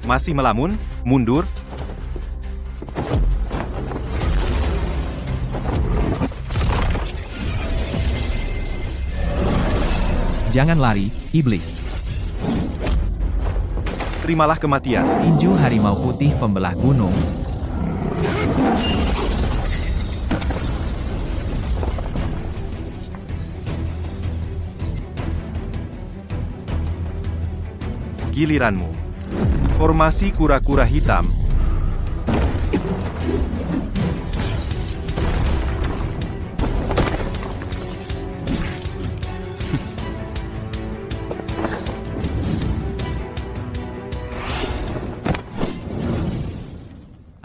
Masih melamun? Mundur? Jangan lari, iblis. Terimalah kematian. Tinju harimau putih pembelah gunung. Giliranmu. Formasi kura-kura hitam.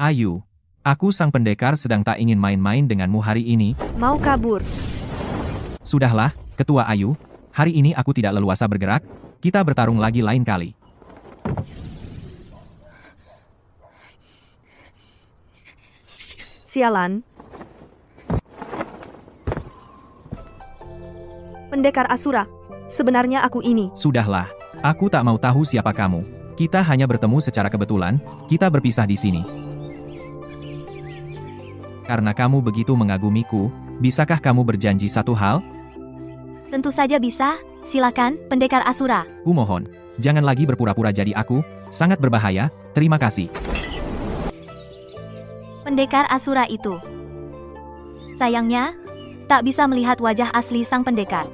Ayu, aku sang pendekar sedang tak ingin main-main denganmu hari ini. Mau kabur? Sudahlah, Ketua Ayu. Hari ini aku tidak leluasa bergerak. Kita bertarung lagi lain kali. Sialan. Pendekar Asura. Sebenarnya aku ini. Sudahlah, aku tak mau tahu siapa kamu. Kita hanya bertemu secara kebetulan, kita berpisah di sini. Karena kamu begitu mengagumiku, bisakah kamu berjanji satu hal? Tentu saja bisa, silakan, Pendekar Asura. Kumohon, jangan lagi berpura-pura jadi aku, sangat berbahaya, terima kasih. Pendekar Asura itu. Sayangnya, tak bisa melihat wajah asli sang pendekar.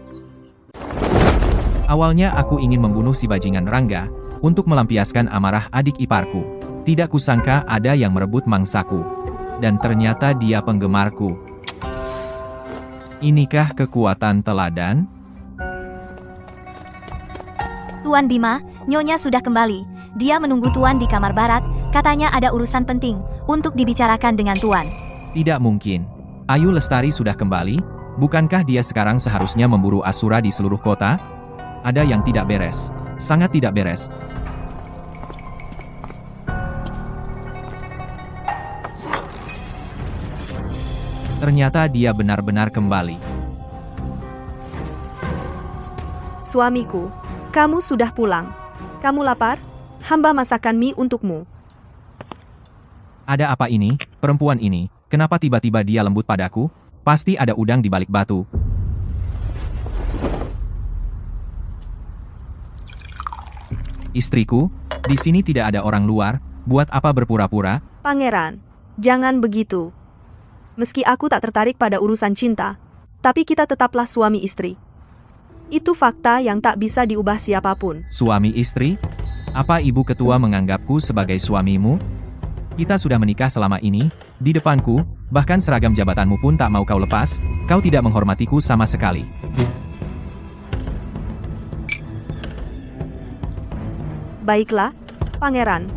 Awalnya aku ingin membunuh si bajingan Rangga, untuk melampiaskan amarah adik iparku. Tidak kusangka ada yang merebut mangsaku. Dan ternyata dia penggemarku. Inikah kekuatan teladan? Tuan Bima, Nyonya sudah kembali. Dia menunggu Tuan di kamar barat, katanya ada urusan penting, untuk dibicarakan dengan Tuan. Tidak mungkin. Ayu Lestari sudah kembali, bukankah dia sekarang seharusnya memburu Asura di seluruh kota? Ada yang tidak beres. Sangat tidak beres. Ternyata dia benar-benar kembali. Suamiku, kamu sudah pulang. Kamu lapar? Hamba masakan mie untukmu. Ada apa ini, perempuan ini? Kenapa tiba-tiba dia lembut padaku? Pasti ada udang di balik batu. Istriku, di sini tidak ada orang luar, buat apa berpura-pura? Pangeran, jangan begitu. Meski aku tak tertarik pada urusan cinta, tapi kita tetaplah suami istri. Itu fakta yang tak bisa diubah siapapun. Suami istri? Apa ibu ketua menganggapku sebagai suamimu? Kita sudah menikah selama ini, di depanku, bahkan seragam jabatanmu pun tak mau kau lepas, kau tidak menghormatiku sama sekali. Baiklah, Pangeran.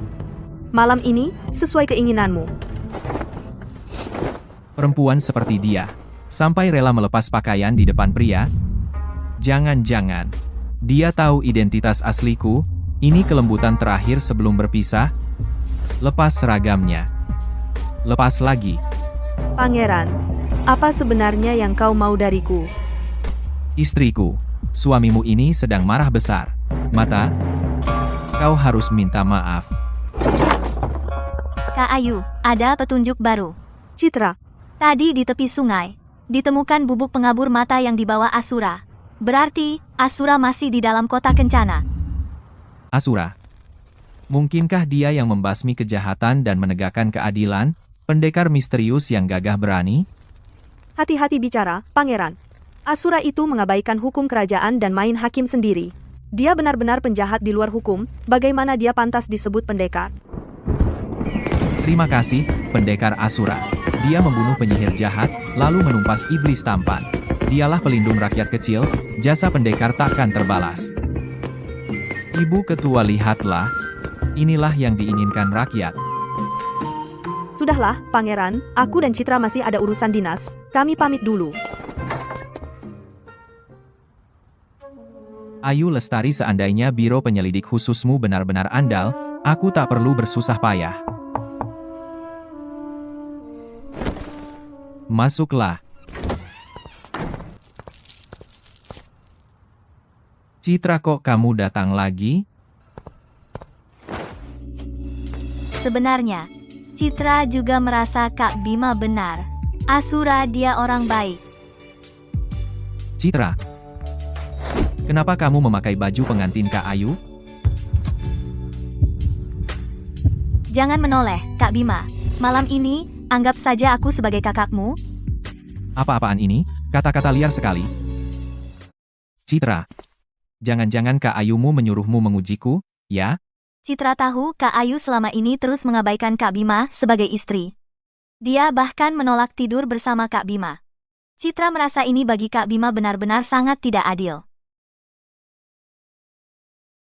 Malam ini, sesuai keinginanmu. Perempuan seperti dia, sampai rela melepas pakaian di depan pria? Jangan-jangan, dia tahu identitas asliku, ini kelembutan terakhir sebelum berpisah? Lepas seragamnya. Lepas lagi. Pangeran, apa sebenarnya yang kau mau dariku? Istriku, suamimu ini sedang marah besar. Mata, kau harus minta maaf. Kak Ayu, ada petunjuk baru. Citra, Tadi di tepi sungai, ditemukan bubuk pengabur mata yang dibawa Asura. Berarti, Asura masih di dalam kota Kencana. Asura. Mungkinkah dia yang membasmi kejahatan dan menegakkan keadilan? Pendekar misterius yang gagah berani? hati-hati bicara, Pangeran. Asura itu mengabaikan hukum kerajaan dan main hakim sendiri. Dia benar-benar penjahat di luar hukum, bagaimana dia pantas disebut pendekar? Terima kasih, pendekar Asura. Dia membunuh penyihir jahat, lalu menumpas iblis tampan. Dialah pelindung rakyat kecil, jasa pendekar takkan terbalas. Ibu ketua, lihatlah. Inilah yang diinginkan rakyat. Sudahlah, Pangeran, aku dan Citra masih ada urusan dinas. Kami pamit dulu. Ayu Lestari, seandainya biro penyelidik khususmu benar-benar andal, aku tak perlu bersusah payah. Masuklah. Citra, kok kamu datang lagi? Sebenarnya, Citra juga merasa Kak Bima benar. Asura dia orang baik. Citra, kenapa kamu memakai baju pengantin Kak Ayu? Jangan menoleh, Kak Bima. Malam ini, anggap saja aku sebagai kakakmu. Apa-apaan ini? Kata-kata liar sekali. Citra, jangan-jangan Kak Ayumu menyuruhmu mengujiku, ya? Citra tahu Kak Ayu selama ini terus mengabaikan Kak Bima sebagai istri. Dia bahkan menolak tidur bersama Kak Bima. Citra merasa ini bagi Kak Bima benar-benar sangat tidak adil.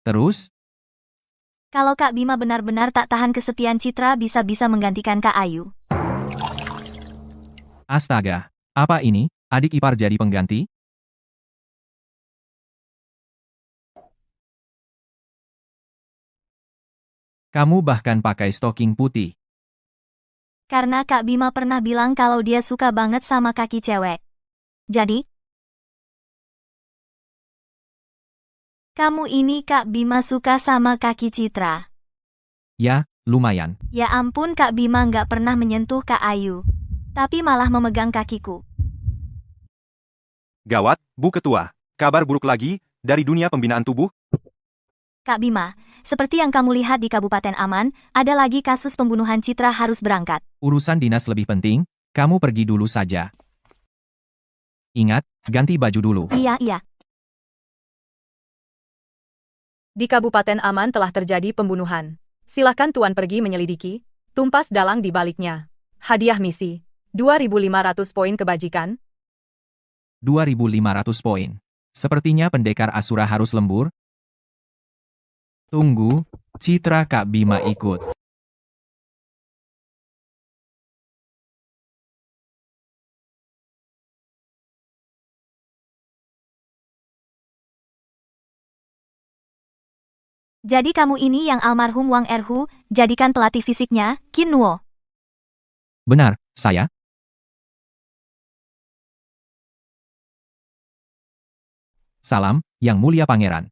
Terus? Kalau Kak Bima benar-benar tak tahan kesepian, Citra bisa-bisa menggantikan Kak Ayu. Astaga, apa ini? Adik ipar jadi pengganti? Kamu bahkan pakai stoking putih. Karena Kak Bima pernah bilang kalau dia suka banget sama kaki cewek. Jadi, kamu ini Kak Bima suka sama kaki Citra. Ya, lumayan. Ya ampun, Kak Bima nggak pernah menyentuh Kak Ayu. Tapi malah memegang kakiku. Gawat, Bu Ketua. Kabar buruk lagi dari dunia pembinaan tubuh. Kak Bima, seperti yang kamu lihat di Kabupaten Aman, ada lagi kasus pembunuhan. Citra harus berangkat. Urusan dinas lebih penting, kamu pergi dulu saja. Ingat, ganti baju dulu. Iya. Di Kabupaten Aman telah terjadi pembunuhan. Silakan Tuan pergi menyelidiki. Tumpas dalang di baliknya. Hadiah misi. 2.500 poin kebajikan. 2.500 poin. Sepertinya pendekar Asura harus lembur. Tunggu, Citra Kak Bima ikut. Jadi kamu ini yang almarhum Wang Erhu jadikan pelatih fisiknya, Qin Nuo. Benar, saya? Salam, Yang Mulia Pangeran.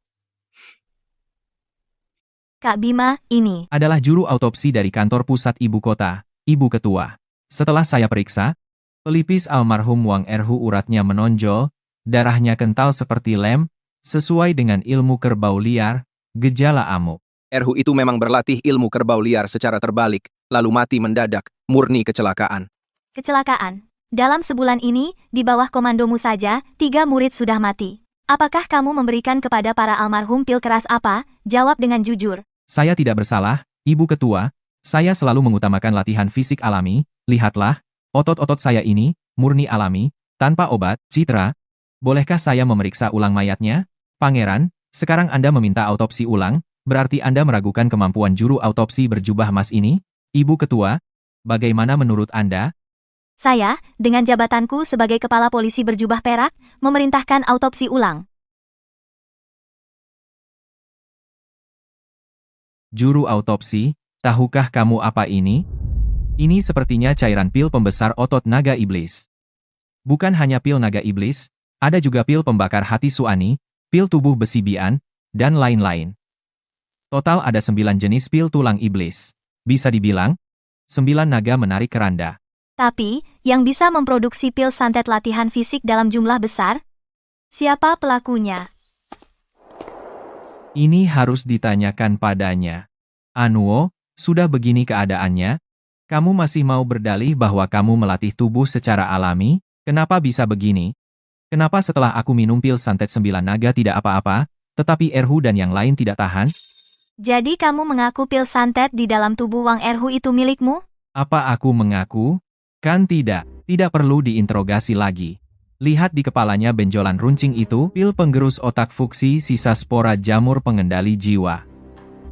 Kak Bima, ini. Adalah juru autopsi dari kantor pusat ibu kota, Ibu Ketua. Setelah saya periksa, pelipis almarhum Wang Erhu uratnya menonjol, darahnya kental seperti lem, sesuai dengan ilmu kerbau liar, gejala amuk. Erhu itu memang berlatih ilmu kerbau liar secara terbalik, lalu mati mendadak, murni kecelakaan. Kecelakaan. Dalam sebulan ini, di bawah komandomu saja, 3 murid sudah mati. Apakah kamu memberikan kepada para almarhum pil keras apa? Jawab dengan jujur. Saya tidak bersalah, Ibu Ketua. Saya selalu mengutamakan latihan fisik alami. Lihatlah, otot-otot saya ini, murni alami, tanpa obat. Citra, bolehkah saya memeriksa ulang mayatnya? Pangeran, sekarang Anda meminta autopsi ulang, berarti Anda meragukan kemampuan juru autopsi berjubah emas ini? Ibu Ketua, bagaimana menurut Anda? Saya, dengan jabatanku sebagai kepala polisi berjubah perak, memerintahkan autopsi ulang. Juru autopsi, tahukah kamu apa ini? Ini sepertinya cairan pil pembesar otot naga iblis. Bukan hanya pil naga iblis, ada juga pil pembakar hati Suani, pil tubuh besi Bian, dan lain-lain. Total ada 9 jenis pil tulang iblis. Bisa dibilang, 9 naga menarik keranda. Tapi, yang bisa memproduksi pil santet latihan fisik dalam jumlah besar? Siapa pelakunya? Ini harus ditanyakan padanya. Anuo, sudah begini keadaannya? Kamu masih mau berdalih bahwa kamu melatih tubuh secara alami? Kenapa bisa begini? Kenapa setelah aku minum pil santet 9 naga tidak apa-apa, tetapi Erhu dan yang lain tidak tahan? Jadi kamu mengaku pil santet di dalam tubuh Wang Erhu itu milikmu? Apa aku mengaku? Kan tidak perlu diinterogasi lagi. Lihat di kepalanya benjolan runcing itu, pil penggerus otak fuksi sisa spora jamur pengendali jiwa.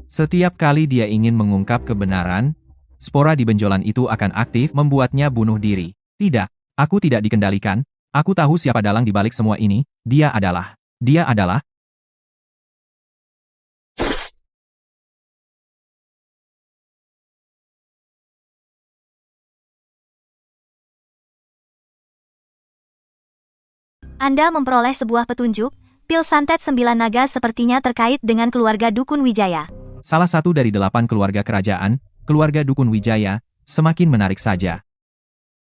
Setiap kali dia ingin mengungkap kebenaran, spora di benjolan itu akan aktif membuatnya bunuh diri. Tidak, aku tidak dikendalikan. Aku tahu siapa dalang di balik semua ini. Dia adalah. Anda memperoleh sebuah petunjuk, pil santet 9 naga sepertinya terkait dengan keluarga Dukun Wijaya. Salah satu dari 8 keluarga kerajaan, keluarga Dukun Wijaya semakin menarik saja.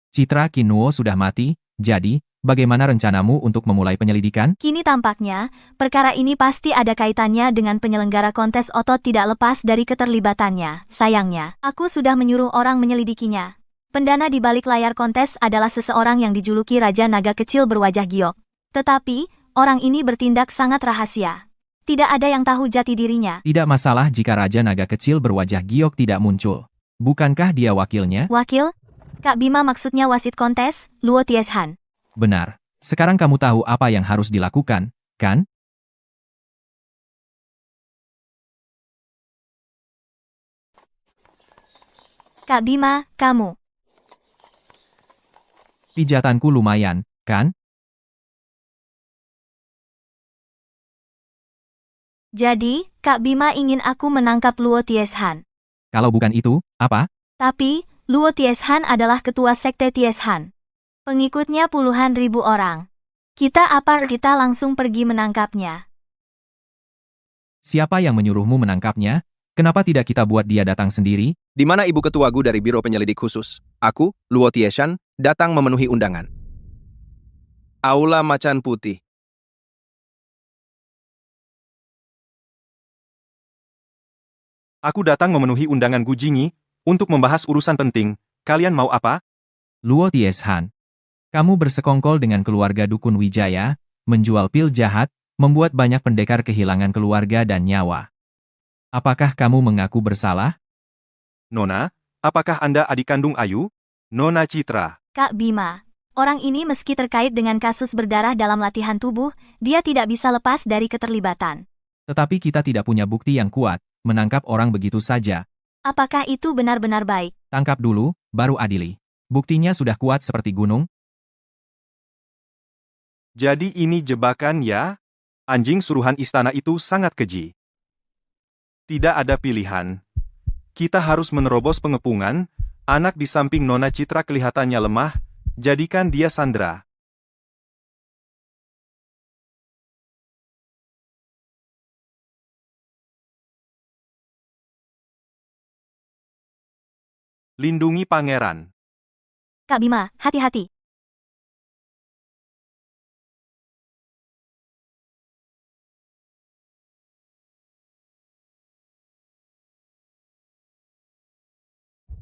Citra Kinuo sudah mati, jadi, bagaimana rencanamu untuk memulai penyelidikan? Kini tampaknya, perkara ini pasti ada kaitannya dengan penyelenggara kontes otot tidak lepas dari keterlibatannya. Sayangnya, aku sudah menyuruh orang menyelidikinya. Pendana di balik layar kontes adalah seseorang yang dijuluki Raja Naga Kecil berwajah giok. Tetapi, orang ini bertindak sangat rahasia. Tidak ada yang tahu jati dirinya. Tidak masalah jika Raja Naga Kecil berwajah giok tidak muncul. Bukankah dia wakilnya? Wakil? Kak Bima maksudnya wasit kontes, Luo Tieshan. Benar. Sekarang kamu tahu apa yang harus dilakukan, kan? Kak Bima, kamu. Pijatanku lumayan, kan? Jadi, Kak Bima ingin aku menangkap Luo Tieshan. Kalau bukan itu, apa? Tapi, Luo Tieshan adalah ketua sekte Tieshan. Pengikutnya puluhan ribu orang. Kita langsung pergi menangkapnya. Siapa yang menyuruhmu menangkapnya? Kenapa tidak kita buat dia datang sendiri? Di mana ibu ketua Gu dari Biro Penyelidik Khusus? Aku, Luo Tieshan, datang memenuhi undangan. Aula Macan Putih. Aku datang memenuhi undangan Gu Jingyi untuk membahas urusan penting. Kalian mau apa? Luo Tieshan. Kamu bersekongkol dengan keluarga Dukun Wijaya, menjual pil jahat, membuat banyak pendekar kehilangan keluarga dan nyawa. Apakah kamu mengaku bersalah? Nona, apakah Anda adik kandung Ayu? Nona Citra. Kak Bima, orang ini meski terkait dengan kasus berdarah dalam latihan tubuh, dia tidak bisa lepas dari keterlibatan. Tetapi kita tidak punya bukti yang kuat, menangkap orang begitu saja. Apakah itu benar-benar baik? Tangkap dulu, baru adili. Buktinya sudah kuat seperti gunung. Jadi ini jebakan ya? Anjing suruhan istana itu sangat keji. Tidak ada pilihan. Kita harus menerobos pengepungan. Anak di samping Nona Citra kelihatannya lemah. Jadikan dia sandera. Lindungi pangeran. Kak Bima, hati-hati.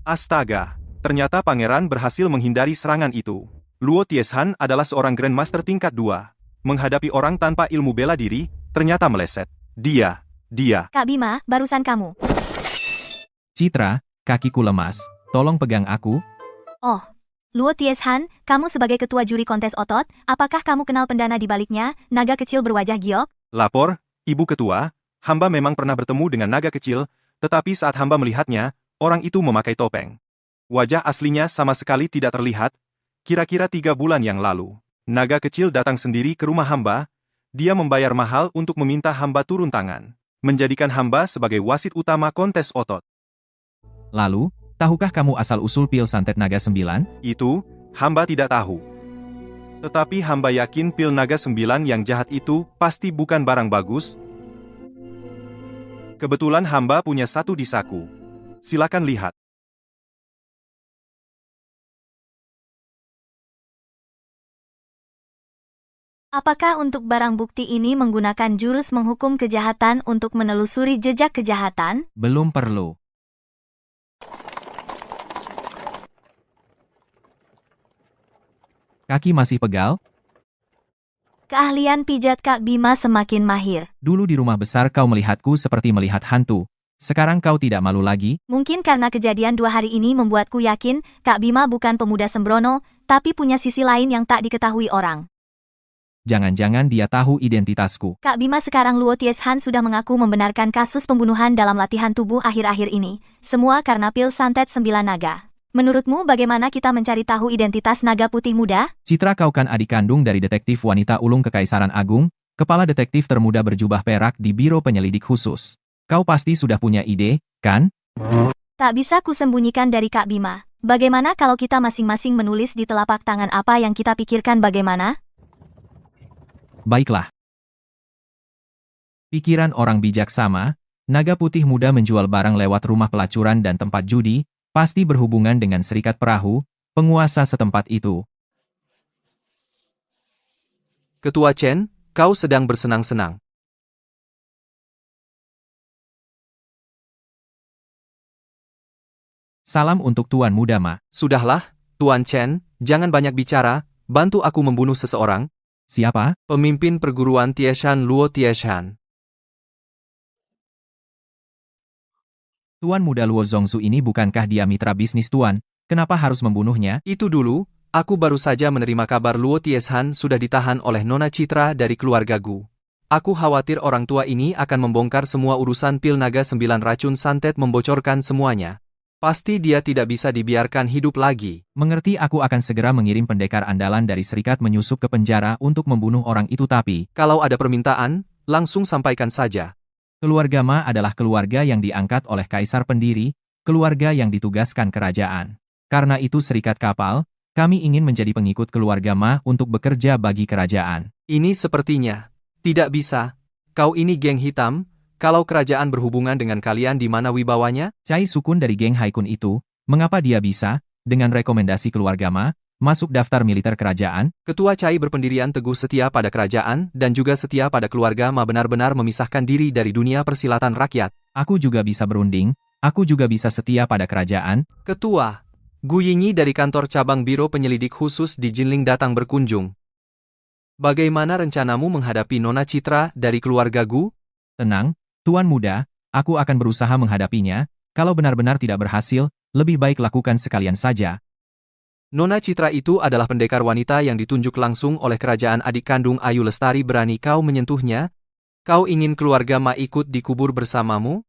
Astaga, ternyata pangeran berhasil menghindari serangan itu. Luo Tieshan adalah seorang Grandmaster tingkat 2. Menghadapi orang tanpa ilmu bela diri, ternyata meleset. Dia. Kak Bima, barusan kamu. Citra, kakiku lemas. Tolong pegang aku. Oh, Luo Tieshan, kamu sebagai ketua juri kontes otot, apakah kamu kenal pendana di baliknya, naga kecil berwajah giok? Lapor, Ibu Ketua, hamba memang pernah bertemu dengan naga kecil, tetapi saat hamba melihatnya, orang itu memakai topeng. Wajah aslinya sama sekali tidak terlihat. Kira-kira 3 bulan yang lalu, naga kecil datang sendiri ke rumah hamba. Dia membayar mahal untuk meminta hamba turun tangan, menjadikan hamba sebagai wasit utama kontes otot. Lalu, tahukah kamu asal-usul pil santet naga 9? Itu, hamba tidak tahu. Tetapi hamba yakin pil naga 9 yang jahat itu pasti bukan barang bagus. Kebetulan hamba punya satu di saku. Silakan lihat. Apakah untuk barang bukti ini menggunakan jurus menghukum kejahatan untuk menelusuri jejak kejahatan? Belum perlu. Kaki masih pegal? Keahlian pijat Kak Bima semakin mahir. Dulu di rumah besar kau melihatku seperti melihat hantu. Sekarang kau tidak malu lagi? Mungkin karena kejadian 2 hari ini membuatku yakin, Kak Bima bukan pemuda sembrono, tapi punya sisi lain yang tak diketahui orang. Jangan-jangan dia tahu identitasku. Kak Bima sekarang Luo Tieshan sudah mengaku membenarkan kasus pembunuhan dalam latihan tubuh akhir-akhir ini. Semua karena pil santet 9 naga. Menurutmu bagaimana kita mencari tahu identitas naga putih muda? Citra, kau kan adik kandung dari detektif wanita ulung Kekaisaran Agung, kepala detektif termuda berjubah perak di Biro Penyelidik Khusus. Kau pasti sudah punya ide, kan? Tak bisa kusembunyikan dari Kak Bima. Bagaimana kalau kita masing-masing menulis di telapak tangan apa yang kita pikirkan bagaimana? Baiklah. Pikiran orang bijak sama, Naga putih muda menjual barang lewat rumah pelacuran dan tempat judi, pasti berhubungan dengan Serikat Perahu, penguasa setempat itu. Ketua Chen, kau sedang bersenang-senang. Salam untuk Tuan Muda Ma. Sudahlah, Tuan Chen, jangan banyak bicara, bantu aku membunuh seseorang. Siapa? Pemimpin perguruan Tieshan Luo Tieshan. Tuan Muda Luo Zongsu ini bukankah dia mitra bisnis Tuan? Kenapa harus membunuhnya? Itu dulu, aku baru saja menerima kabar Luo Tieshan sudah ditahan oleh Nona Citra dari keluarga Gu. Aku khawatir orang tua ini akan membongkar semua urusan pil naga 9 racun santet membocorkan semuanya. Pasti dia tidak bisa dibiarkan hidup lagi. Mengerti, aku akan segera mengirim pendekar andalan dari Serikat menyusup ke penjara untuk membunuh orang itu, tapi Kalau ada permintaan, langsung sampaikan saja. keluarga Ma adalah keluarga yang diangkat oleh kaisar pendiri, keluarga yang ditugaskan kerajaan. Karena itu Serikat Kapal, kami ingin menjadi pengikut keluarga Ma untuk bekerja bagi kerajaan. Ini sepertinya tidak bisa. Kau ini geng hitam, kalau kerajaan berhubungan dengan kalian di mana wibawanya? Cai Sukun dari geng Haikun itu, mengapa dia bisa, dengan rekomendasi keluarga Ma, masuk daftar militer kerajaan? Ketua Cai berpendirian teguh setia pada kerajaan dan juga setia pada keluarga Ma benar-benar memisahkan diri dari dunia persilatan rakyat. Aku juga bisa berunding, aku juga bisa setia pada kerajaan. Ketua Gu Yingyi dari kantor cabang Biro Penyelidik Khusus di Jinling datang berkunjung. Bagaimana rencanamu menghadapi Nona Citra dari keluarga Gu? Tenang, Tuan Muda, aku akan berusaha menghadapinya. Kalau benar-benar tidak berhasil, lebih baik lakukan sekalian saja. Nona Citra itu adalah pendekar wanita yang ditunjuk langsung oleh kerajaan adik kandung Ayu Lestari. Berani kau menyentuhnya? Kau ingin keluarga Ma ikut dikubur bersamamu?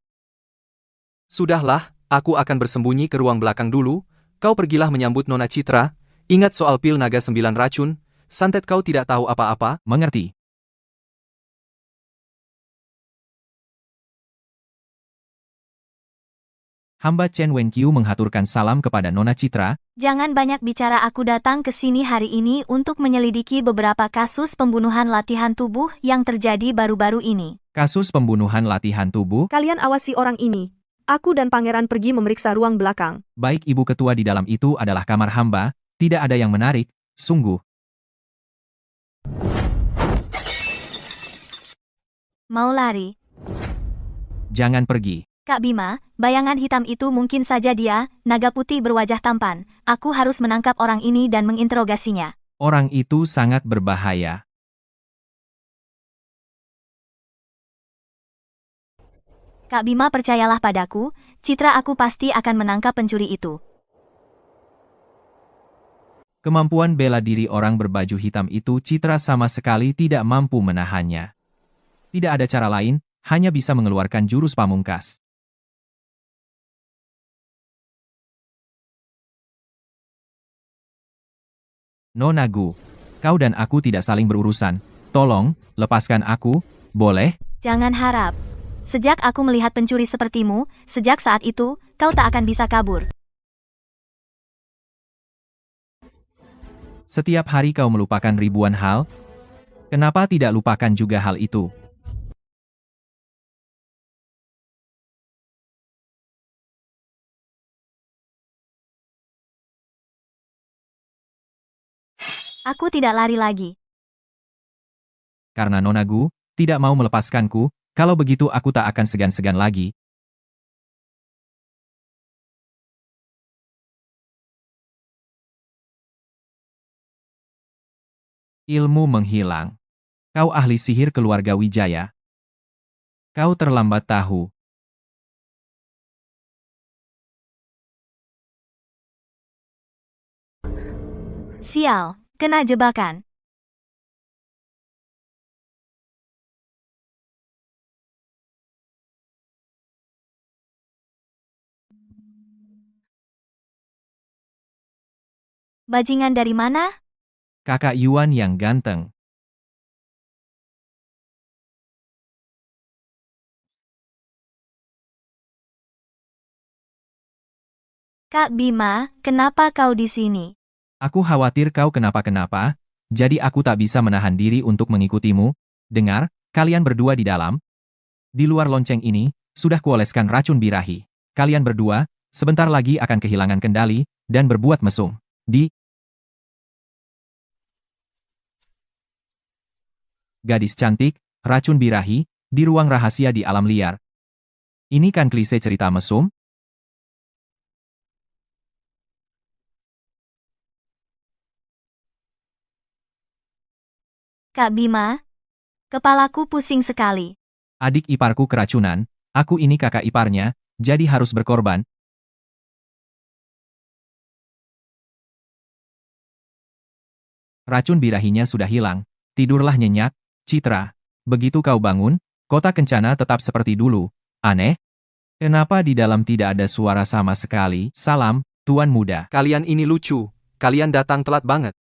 Sudahlah, aku akan bersembunyi ke ruang belakang dulu. Kau pergilah menyambut Nona Citra. Ingat soal pil naga 9 racun, santet kau tidak tahu apa-apa. Mengerti. Hamba Chen Wenqiu menghaturkan salam kepada Nona Citra. Jangan banyak bicara, aku datang ke sini hari ini untuk menyelidiki beberapa kasus pembunuhan latihan tubuh yang terjadi baru-baru ini. Kasus pembunuhan latihan tubuh. Kalian awasi orang ini. Aku dan pangeran pergi memeriksa ruang belakang. Baik, Ibu Ketua, di dalam itu adalah kamar hamba, tidak ada yang menarik, sungguh. Mau lari? Jangan pergi. Kak Bima, bayangan hitam itu mungkin saja dia, naga putih berwajah tampan. Aku harus menangkap orang ini dan menginterogasinya. Orang itu sangat berbahaya. Kak Bima, percayalah padaku, Citra, aku pasti akan menangkap pencuri itu. Kemampuan bela diri orang berbaju hitam itu Citra sama sekali tidak mampu menahannya. Tidak ada cara lain, hanya bisa mengeluarkan jurus pamungkas. Nona Gu, kau dan aku tidak saling berurusan. Tolong, lepaskan aku, boleh? Jangan harap. Sejak aku melihat pencuri sepertimu, sejak saat itu, kau tak akan bisa kabur. Setiap hari kau melupakan ribuan hal. Kenapa tidak lupakan juga hal itu? Aku tidak lari lagi. Karena Nona Gu tidak mau melepaskanku, kalau begitu aku tak akan segan-segan lagi. Ilmu menghilang. Kau ahli sihir keluarga Wijaya. Kau terlambat tahu. Sial, kena jebakan. Bajingan dari mana? Kakak Yuan yang ganteng. Kak Bima, kenapa kau di sini? Aku khawatir kau kenapa-kenapa, jadi aku tak bisa menahan diri untuk mengikutimu. Dengar, kalian berdua di dalam. Di luar lonceng ini, Sudah kuoleskan racun birahi. Kalian berdua, sebentar lagi akan kehilangan kendali, dan berbuat mesum. Gadis cantik, racun birahi, di ruang rahasia di alam liar. Ini kan klise cerita mesum? Kak Bima, kepalaku pusing sekali. Adik iparku keracunan, aku ini kakak iparnya, jadi harus berkorban. Racun birahinya sudah hilang. Tidurlah nyenyak, Citra. Begitu kau bangun, kota kencana tetap seperti dulu. Aneh? Kenapa di dalam tidak ada suara sama sekali? Salam, Tuan Muda. Kalian ini lucu. Kalian datang telat banget.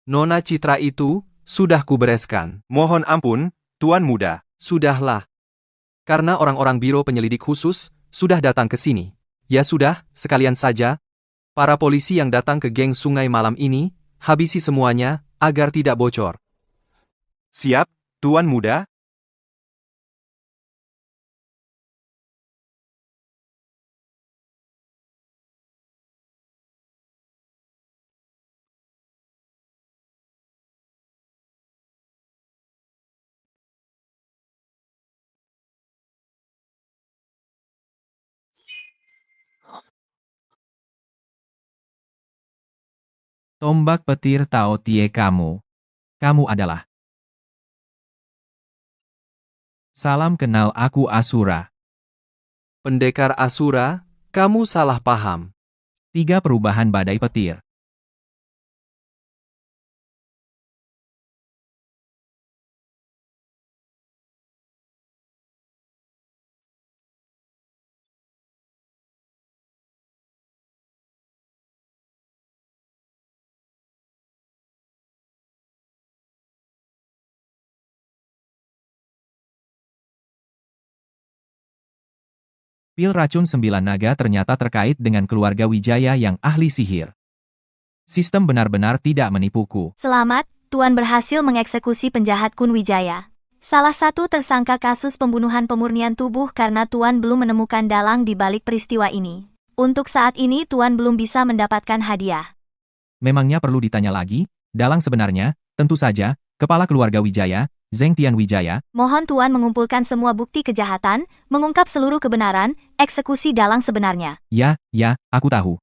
Nona Citra itu, sudah kubereskan. Mohon ampun, Tuan Muda. Sudahlah. Karena orang-orang biro penyelidik khusus, sudah datang ke sini. Ya sudah, sekalian saja. Para polisi yang datang ke geng sungai malam ini, habisi semuanya, agar tidak bocor. Siap, Tuan Muda. Tombak petir Tao Tie kamu. Kamu adalah. Salam kenal aku Asura. Pendekar Asura, kamu salah paham. 3 perubahan badai petir. Pil racun 9 naga ternyata terkait dengan keluarga Wijaya yang ahli sihir. Sistem benar-benar tidak menipuku. Selamat, Tuan berhasil mengeksekusi penjahat Kun Wijaya. Salah satu tersangka kasus pembunuhan pemurnian tubuh karena Tuan belum menemukan dalang di balik peristiwa ini. Untuk saat ini Tuan belum bisa mendapatkan hadiah. Memangnya perlu ditanya lagi? Dalang sebenarnya, tentu saja, kepala keluarga Wijaya, Zeng Tian Wijaya. Mohon Tuan mengumpulkan semua bukti kejahatan, mengungkap seluruh kebenaran, eksekusi dalang sebenarnya. Ya, aku tahu.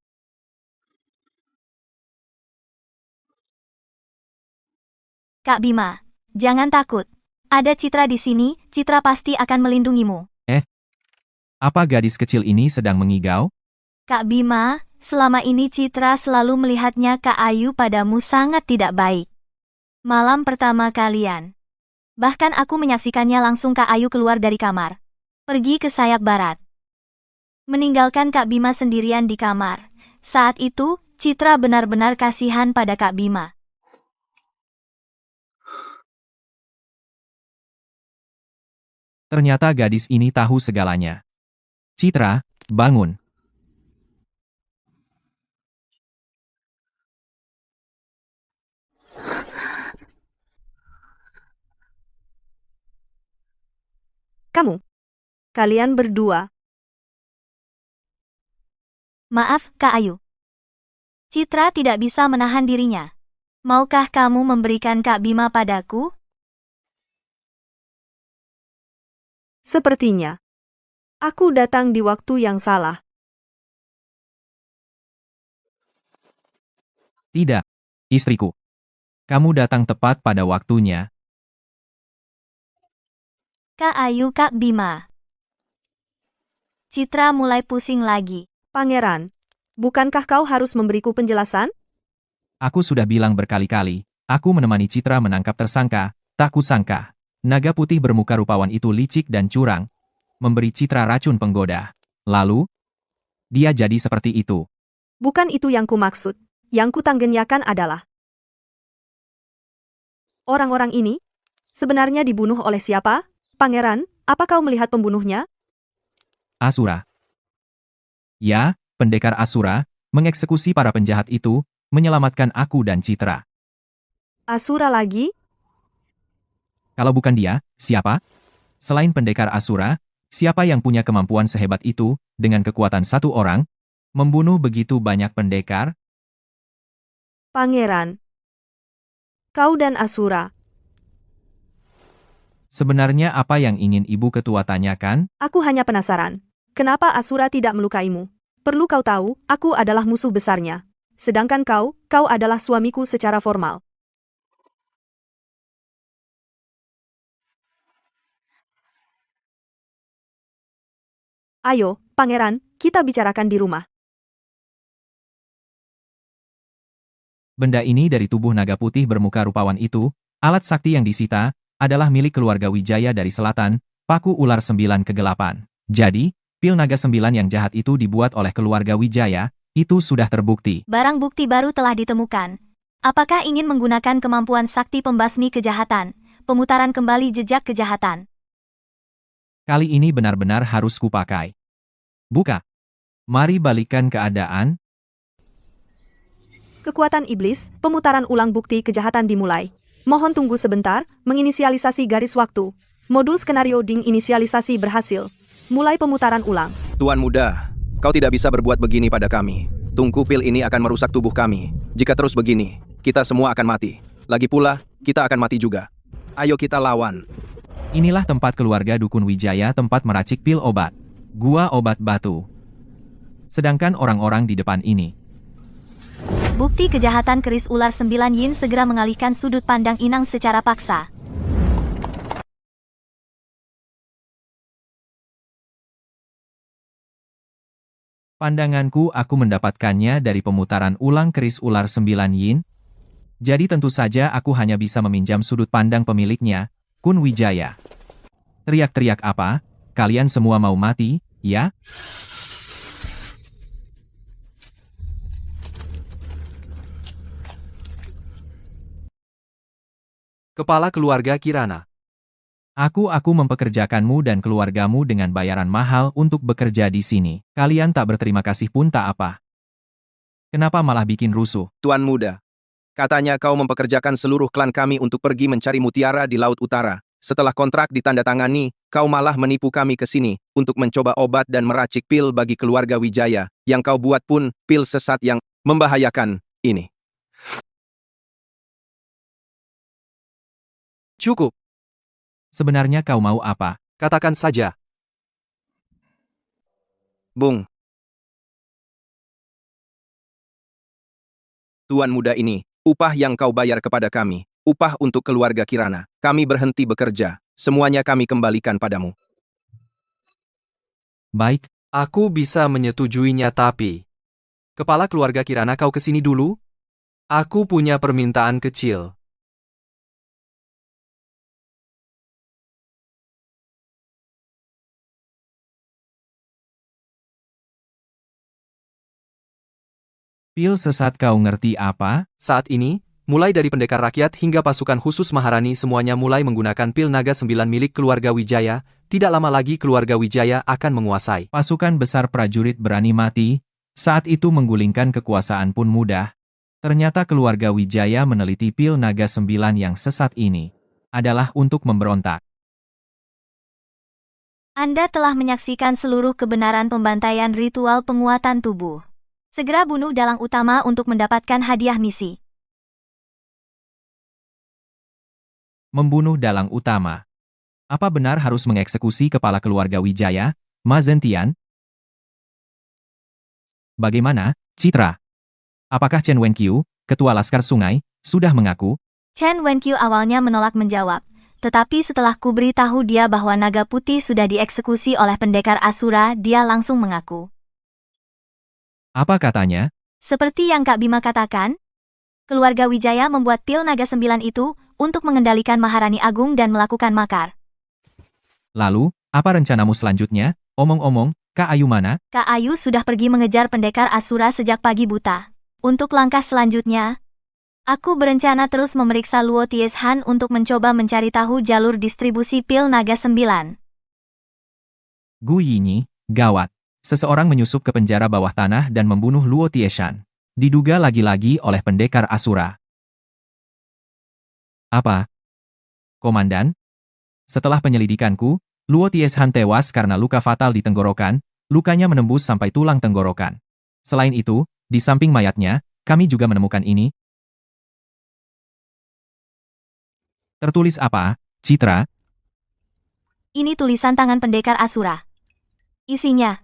Kak Bima, jangan takut. Ada Citra di sini, Citra pasti akan melindungimu. Apa gadis kecil ini sedang mengigau? Kak Bima, selama ini Citra selalu melihatnya Kak Ayu padamu sangat tidak baik. Malam pertama kalian. Bahkan aku menyaksikannya langsung Kak Ayu keluar dari kamar. Pergi ke sayap barat. Meninggalkan Kak Bima sendirian di kamar. Saat itu, Citra benar-benar kasihan pada Kak Bima. Ternyata gadis ini tahu segalanya. Citra, bangun. Kalian berdua. Maaf, Kak Ayu. Citra tidak bisa menahan dirinya. Maukah kamu memberikan Kak Bima padaku? Sepertinya. Aku datang di waktu yang salah. Tidak, istriku. Kamu datang tepat pada waktunya. Kak Ayu, Kak Bima. Citra mulai pusing lagi. Pangeran, bukankah kau harus memberiku penjelasan? Aku sudah bilang berkali-kali, aku menemani Citra menangkap tersangka, tak kusangka. Naga putih bermuka rupawan itu licik dan curang, memberi Citra racun penggoda. Lalu, dia jadi seperti itu. Bukan itu yang kumaksud. Yang kutanggenyakan adalah orang-orang ini sebenarnya dibunuh oleh siapa? Pangeran, apa kau melihat pembunuhnya? Asura. Ya, pendekar Asura, mengeksekusi para penjahat itu, menyelamatkan aku dan Citra. Asura lagi? Kalau bukan dia, siapa? Selain pendekar Asura, Siapa yang punya kemampuan sehebat itu, dengan kekuatan satu orang, membunuh begitu banyak pendekar? Pangeran. Kau dan Asura. Sebenarnya apa yang ingin Ibu Ketua tanyakan? Aku hanya penasaran. Kenapa Asura tidak melukaimu? Perlu kau tahu, aku adalah musuh besarnya. Sedangkan kau adalah suamiku secara formal. Ayo, Pangeran, kita bicarakan di rumah. Benda ini dari tubuh naga putih bermuka rupawan itu, alat sakti yang disita, adalah milik keluarga Wijaya dari selatan, paku ular 9 kegelapan. Jadi, pil naga 9 yang jahat itu dibuat oleh keluarga Wijaya, itu sudah terbukti. Barang bukti baru telah ditemukan. Apakah ingin menggunakan kemampuan sakti pembasmi kejahatan, pemutaran kembali jejak kejahatan? Kali ini benar-benar harus kupakai. Buka. Mari balikkan keadaan. Kekuatan iblis, pemutaran ulang bukti kejahatan dimulai. Mohon tunggu sebentar, menginisialisasi garis waktu. Modul skenario ding inisialisasi berhasil. Mulai pemutaran ulang. Tuan muda, kau tidak bisa berbuat begini pada kami. Tungku pil ini akan merusak tubuh kami. Jika terus begini, kita semua akan mati. Lagi pula, kita akan mati juga. Ayo kita lawan. Inilah tempat keluarga Dukun Wijaya tempat meracik pil obat. Gua obat batu. Sedangkan orang-orang di depan ini. Bukti kejahatan keris ular 9 yin segera mengalihkan sudut pandang Inang secara paksa. Pandanganku aku mendapatkannya dari pemutaran ulang keris ular 9 yin. Jadi tentu saja aku hanya bisa meminjam sudut pandang pemiliknya, Kun Wijaya. Teriak-teriak apa? Kalian semua mau mati, ya? Kepala keluarga Kirana. Aku mempekerjakanmu dan keluargamu dengan bayaran mahal untuk bekerja di sini. Kalian tak berterima kasih pun tak apa. Kenapa malah bikin rusuh? Tuan muda, katanya kau mempekerjakan seluruh klan kami untuk pergi mencari mutiara di Laut Utara. Setelah kontrak ditandatangani, kau malah menipu kami ke sini untuk mencoba obat dan meracik pil bagi keluarga Wijaya. Yang kau buat pun pil sesat yang membahayakan ini. Cukup, Sebenarnya kau mau apa? katakan saja. Bung. Tuan muda ini, upah yang kau bayar kepada kami, upah untuk keluarga Kirana. Kami berhenti bekerja, semuanya kami kembalikan padamu. Baik, Aku bisa menyetujuinya tapi... Kepala keluarga Kirana kau kesini dulu? Aku punya permintaan kecil. pil sesat kau ngerti apa? Saat ini, mulai dari pendekar rakyat hingga pasukan khusus Maharani semuanya mulai menggunakan pil naga 9 milik keluarga Wijaya, tidak lama lagi keluarga Wijaya akan menguasai. Pasukan besar prajurit berani mati, saat itu menggulingkan kekuasaan pun mudah. Ternyata keluarga Wijaya meneliti pil naga 9 yang sesat ini. Adalah untuk memberontak. Anda telah menyaksikan seluruh kebenaran pembantaian ritual penguatan tubuh. Segera bunuh dalang utama untuk mendapatkan hadiah misi. Membunuh dalang utama. Apa benar harus mengeksekusi kepala keluarga Wijaya, Ma Zentian? Bagaimana, Citra? Apakah Chen Wenqiu, ketua Laskar Sungai, sudah mengaku? Chen Wenqiu awalnya menolak menjawab, tetapi setelah ku beritahu dia bahwa naga putih sudah dieksekusi oleh pendekar Asura, dia langsung mengaku. Apa katanya? Seperti yang Kak Bima katakan, keluarga Wijaya membuat pil naga 9 itu untuk mengendalikan Maharani Agung dan melakukan makar. Lalu, apa rencanamu selanjutnya? Omong-omong, Kak Ayu mana? Kak Ayu sudah pergi mengejar pendekar Asura sejak pagi buta. Untuk langkah selanjutnya, aku berencana terus memeriksa Luo Tieshan untuk mencoba mencari tahu jalur distribusi pil naga 9. Gu Yinyi, gawat. Seseorang menyusup ke penjara bawah tanah dan membunuh Luo Tieshan. Diduga lagi-lagi oleh pendekar Asura. Apa? Komandan? Setelah penyelidikanku, Luo Tieshan tewas karena luka fatal di tenggorokan, lukanya menembus sampai tulang tenggorokan. Selain itu, di samping mayatnya, kami juga menemukan ini. Tertulis apa, Citra? Ini tulisan tangan pendekar Asura. Isinya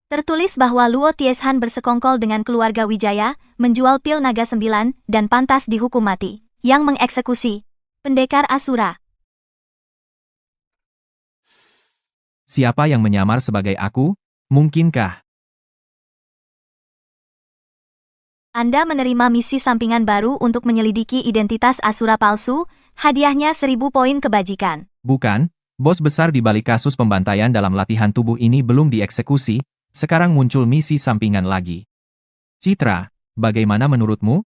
tertulis bahwa Luo Tieshan bersekongkol dengan keluarga Wijaya, menjual pil naga 9, dan pantas dihukum mati. Yang mengeksekusi pendekar Asura. Siapa yang menyamar sebagai aku? Mungkinkah Anda menerima misi sampingan baru untuk menyelidiki identitas Asura palsu, hadiahnya 1000 poin kebajikan. bukan? Bos besar di balik kasus pembantaian dalam latihan tubuh ini belum dieksekusi, sekarang muncul misi sampingan lagi. Citra, bagaimana menurutmu?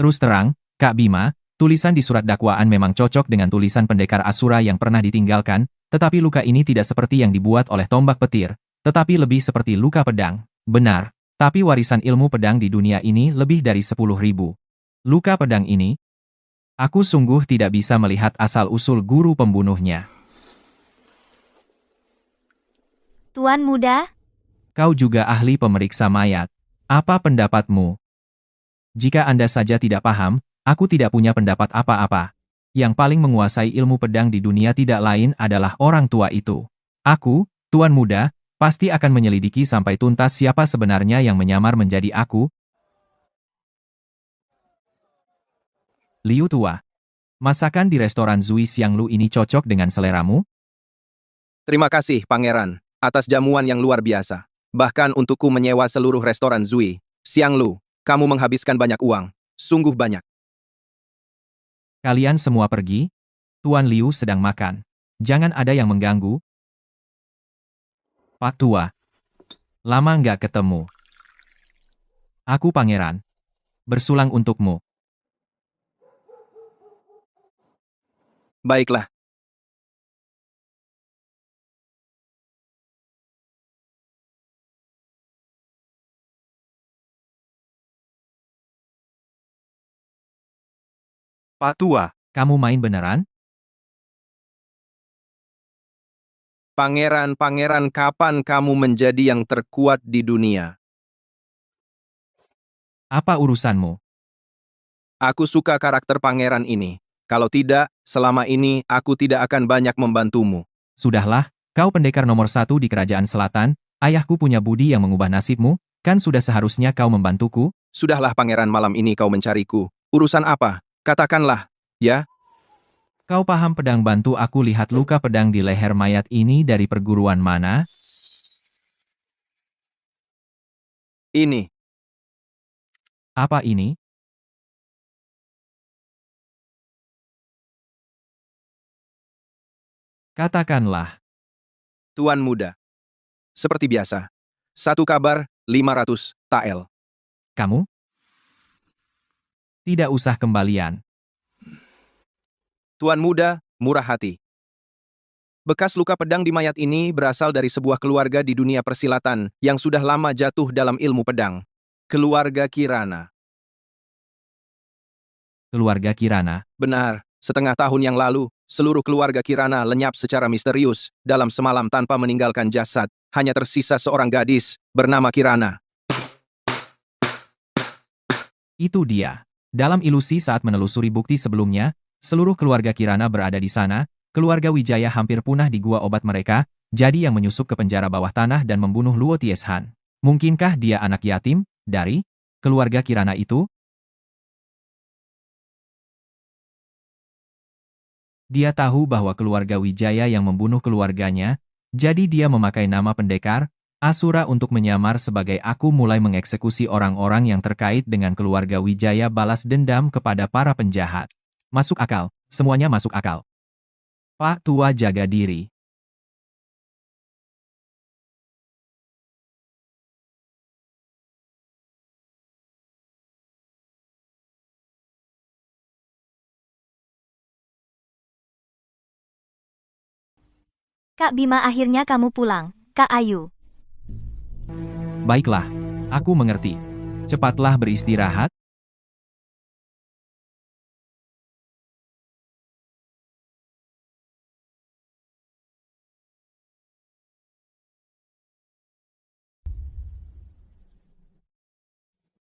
Terus terang, Kak Bima, tulisan di surat dakwaan memang cocok dengan tulisan pendekar Asura yang pernah ditinggalkan, tetapi luka ini tidak seperti yang dibuat oleh tombak petir, tetapi lebih seperti luka pedang. Benar, tapi warisan ilmu pedang di dunia ini lebih dari 10.000. Luka pedang ini, aku sungguh tidak bisa melihat asal-usul guru pembunuhnya. Tuan muda, Kau juga ahli pemeriksa mayat. Apa pendapatmu? Jika Anda saja tidak paham, aku tidak punya pendapat apa-apa. Yang paling menguasai ilmu pedang di dunia tidak lain adalah orang tua itu. Aku, Tuan Muda, pasti akan menyelidiki sampai tuntas siapa sebenarnya yang menyamar menjadi aku. Liu Tua, masakan di restoran Zui Xianglu ini cocok dengan seleramu? Terima kasih, Pangeran, atas jamuan yang luar biasa. Bahkan untukku menyewa seluruh restoran Zui Xianglu, kamu menghabiskan banyak uang. Sungguh banyak. Kalian semua pergi? Tuan Liu sedang makan. Jangan ada yang mengganggu. Pak Tua. Lama nggak ketemu. Aku pangeran. Bersulang untukmu. Baiklah. Pak Tua, Kamu main beneran? Pangeran, kapan kamu menjadi yang terkuat di dunia? Apa urusanmu? Aku suka karakter pangeran ini. Kalau tidak, selama ini aku tidak akan banyak membantumu. Sudahlah, kau pendekar nomor 1 di Kerajaan Selatan, ayahku punya budi yang mengubah nasibmu, kan sudah seharusnya kau membantuku? Sudahlah pangeran, malam ini kau mencariku. Urusan apa? Katakanlah, ya? Kau paham pedang, bantu aku lihat luka pedang di leher mayat ini dari perguruan mana? Ini. Apa ini? Katakanlah. Tuan muda. Seperti biasa. Satu kabar, 500 tael. Kamu? Tidak usah kembalian. Tuan muda, murah hati. Bekas luka pedang di mayat ini berasal dari sebuah keluarga di dunia persilatan yang sudah lama jatuh dalam ilmu pedang. Keluarga Kirana. Keluarga Kirana. Benar, setengah tahun yang lalu, seluruh keluarga Kirana lenyap secara misterius dalam semalam tanpa meninggalkan jasad. Hanya tersisa seorang gadis bernama Kirana. Itu dia. Dalam ilusi saat menelusuri bukti sebelumnya, seluruh keluarga Kirana berada di sana, keluarga Wijaya hampir punah di gua obat mereka, jadi yang menyusup ke penjara bawah tanah dan membunuh Luo Tieshan. Mungkinkah dia anak yatim dari keluarga Kirana itu? Dia tahu bahwa keluarga Wijaya yang membunuh keluarganya, jadi dia memakai nama pendekar Asura untuk menyamar sebagai aku, mulai mengeksekusi orang-orang yang terkait dengan keluarga Wijaya, balas dendam kepada para penjahat. Masuk akal, semuanya masuk akal. Pak Tua, jaga diri. Kak Bima, akhirnya kamu pulang. Kak Ayu. Baiklah, aku mengerti. Cepatlah beristirahat.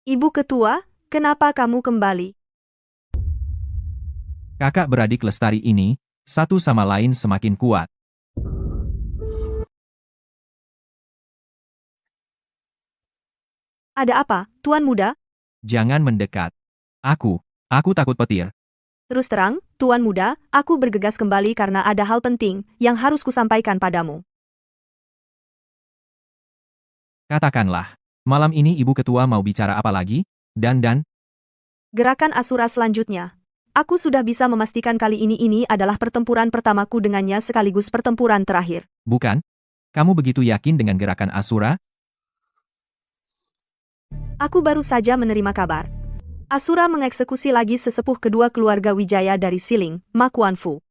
Ibu Ketua, kenapa kamu kembali? Kakak beradik Lestari ini, satu sama lain semakin kuat. Ada apa, Tuan Muda? Jangan mendekat. Aku takut petir. Terus terang, Tuan Muda, aku bergegas kembali karena ada hal penting yang harus kusampaikan padamu. Katakanlah, malam ini Ibu Ketua mau bicara apa lagi? Dan, Gerakan Asura selanjutnya. Aku sudah bisa memastikan kali ini adalah pertempuran pertamaku dengannya sekaligus pertempuran terakhir. bukan? Kamu begitu yakin dengan gerakan Asura? Aku baru saja menerima kabar. Asura mengeksekusi lagi sesepuh kedua keluarga Wijaya dari Siling, Ma Kuanfu.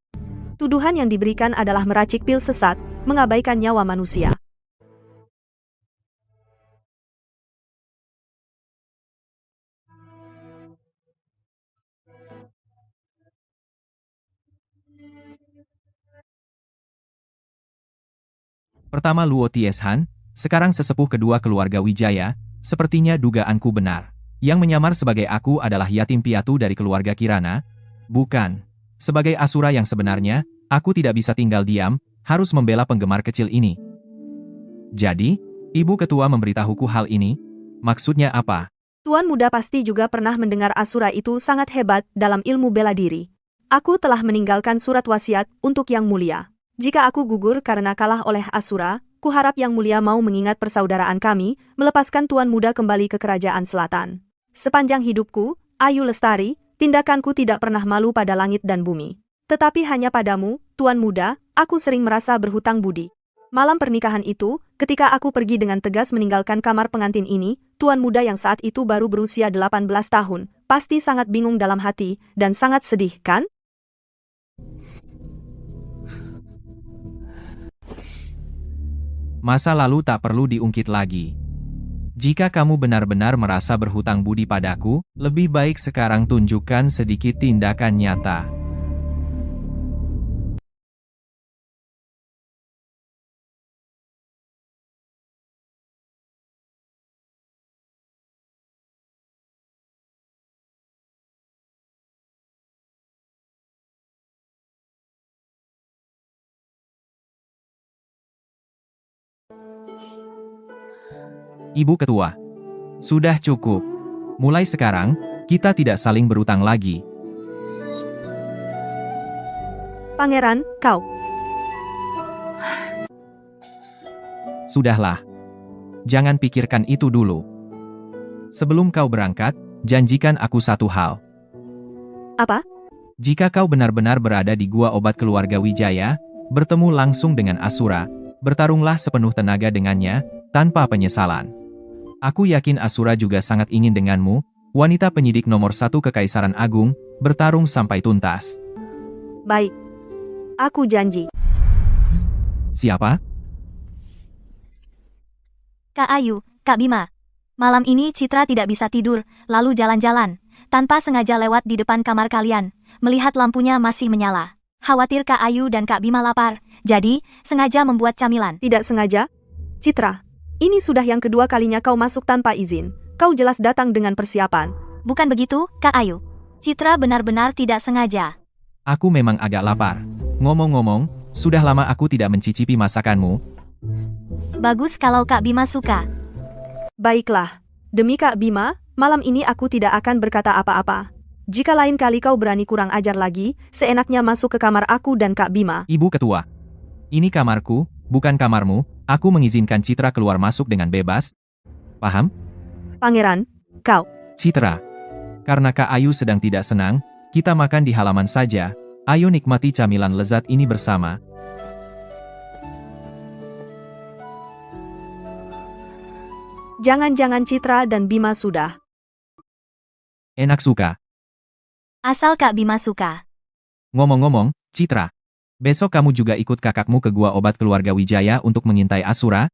Tuduhan yang diberikan adalah meracik pil sesat, mengabaikan nyawa manusia. Pertama Luo Tieshan, sekarang sesepuh kedua keluarga Wijaya, sepertinya dugaanku benar. Yang menyamar sebagai aku adalah yatim piatu dari keluarga Kirana? Bukan. Sebagai Asura yang sebenarnya, aku tidak bisa tinggal diam, harus membela penggemar kecil ini. Jadi, Ibu Ketua memberitahuku hal ini? Maksudnya apa? Tuan Muda pasti juga pernah mendengar Asura itu sangat hebat dalam ilmu bela diri. Aku telah meninggalkan surat wasiat untuk Yang Mulia. Jika aku gugur karena kalah oleh Asura, kuharap Yang Mulia mau mengingat persaudaraan kami, melepaskan Tuan Muda kembali ke Kerajaan Selatan. Sepanjang hidupku, Ayu Lestari, tindakanku tidak pernah malu pada langit dan bumi. Tetapi hanya padamu, Tuan Muda, aku sering merasa berhutang budi. Malam pernikahan itu, ketika aku pergi dengan tegas meninggalkan kamar pengantin ini, Tuan Muda yang saat itu baru berusia 18 tahun, pasti sangat bingung dalam hati, dan sangat sedih, kan? Masa lalu tak perlu diungkit lagi. Jika kamu benar-benar merasa berhutang budi padaku, lebih baik sekarang tunjukkan sedikit tindakan nyata. Ibu Ketua, sudah cukup. Mulai sekarang, kita tidak saling berutang lagi. Pangeran, kau. Sudahlah. Jangan pikirkan itu dulu. Sebelum kau berangkat, janjikan aku satu hal. Apa? Jika kau benar-benar berada di gua obat keluarga Wijaya, bertemu langsung dengan Asura, bertarunglah sepenuh tenaga dengannya, tanpa penyesalan. Aku yakin Asura juga sangat ingin denganmu, wanita penyidik nomor 1 Kekaisaran Agung, bertarung sampai tuntas. Baik. Aku janji. Siapa? Kak Ayu, Kak Bima. Malam ini Citra tidak bisa tidur, lalu jalan-jalan. Tanpa sengaja lewat di depan kamar kalian, melihat lampunya masih menyala. Khawatir Kak Ayu dan Kak Bima lapar, jadi sengaja membuat camilan. Tidak sengaja? Citra, ini sudah yang kedua kalinya kau masuk tanpa izin. Kau jelas datang dengan persiapan. Bukan begitu, Kak Ayu. Citra benar-benar tidak sengaja. Aku memang agak lapar. Ngomong-ngomong, sudah lama aku tidak mencicipi masakanmu. Bagus kalau Kak Bima suka. Baiklah. Demi Kak Bima, malam ini aku tidak akan berkata apa-apa. Jika lain kali kau berani kurang ajar lagi, seenaknya masuk ke kamar aku dan Kak Bima. Ibu Ketua, ini kamarku, bukan kamarmu. Aku mengizinkan Citra keluar masuk dengan bebas. Paham? Pangeran, kau. Citra. Karena Kak Ayu sedang tidak senang, kita makan di halaman saja. Ayo nikmati camilan lezat ini bersama. Jangan-jangan Citra dan Bima sudah. Enak suka. Asal Kak Bima suka. Ngomong-ngomong, Citra. Besok kamu juga ikut kakakmu ke gua obat keluarga Wijaya untuk mengintai Asura?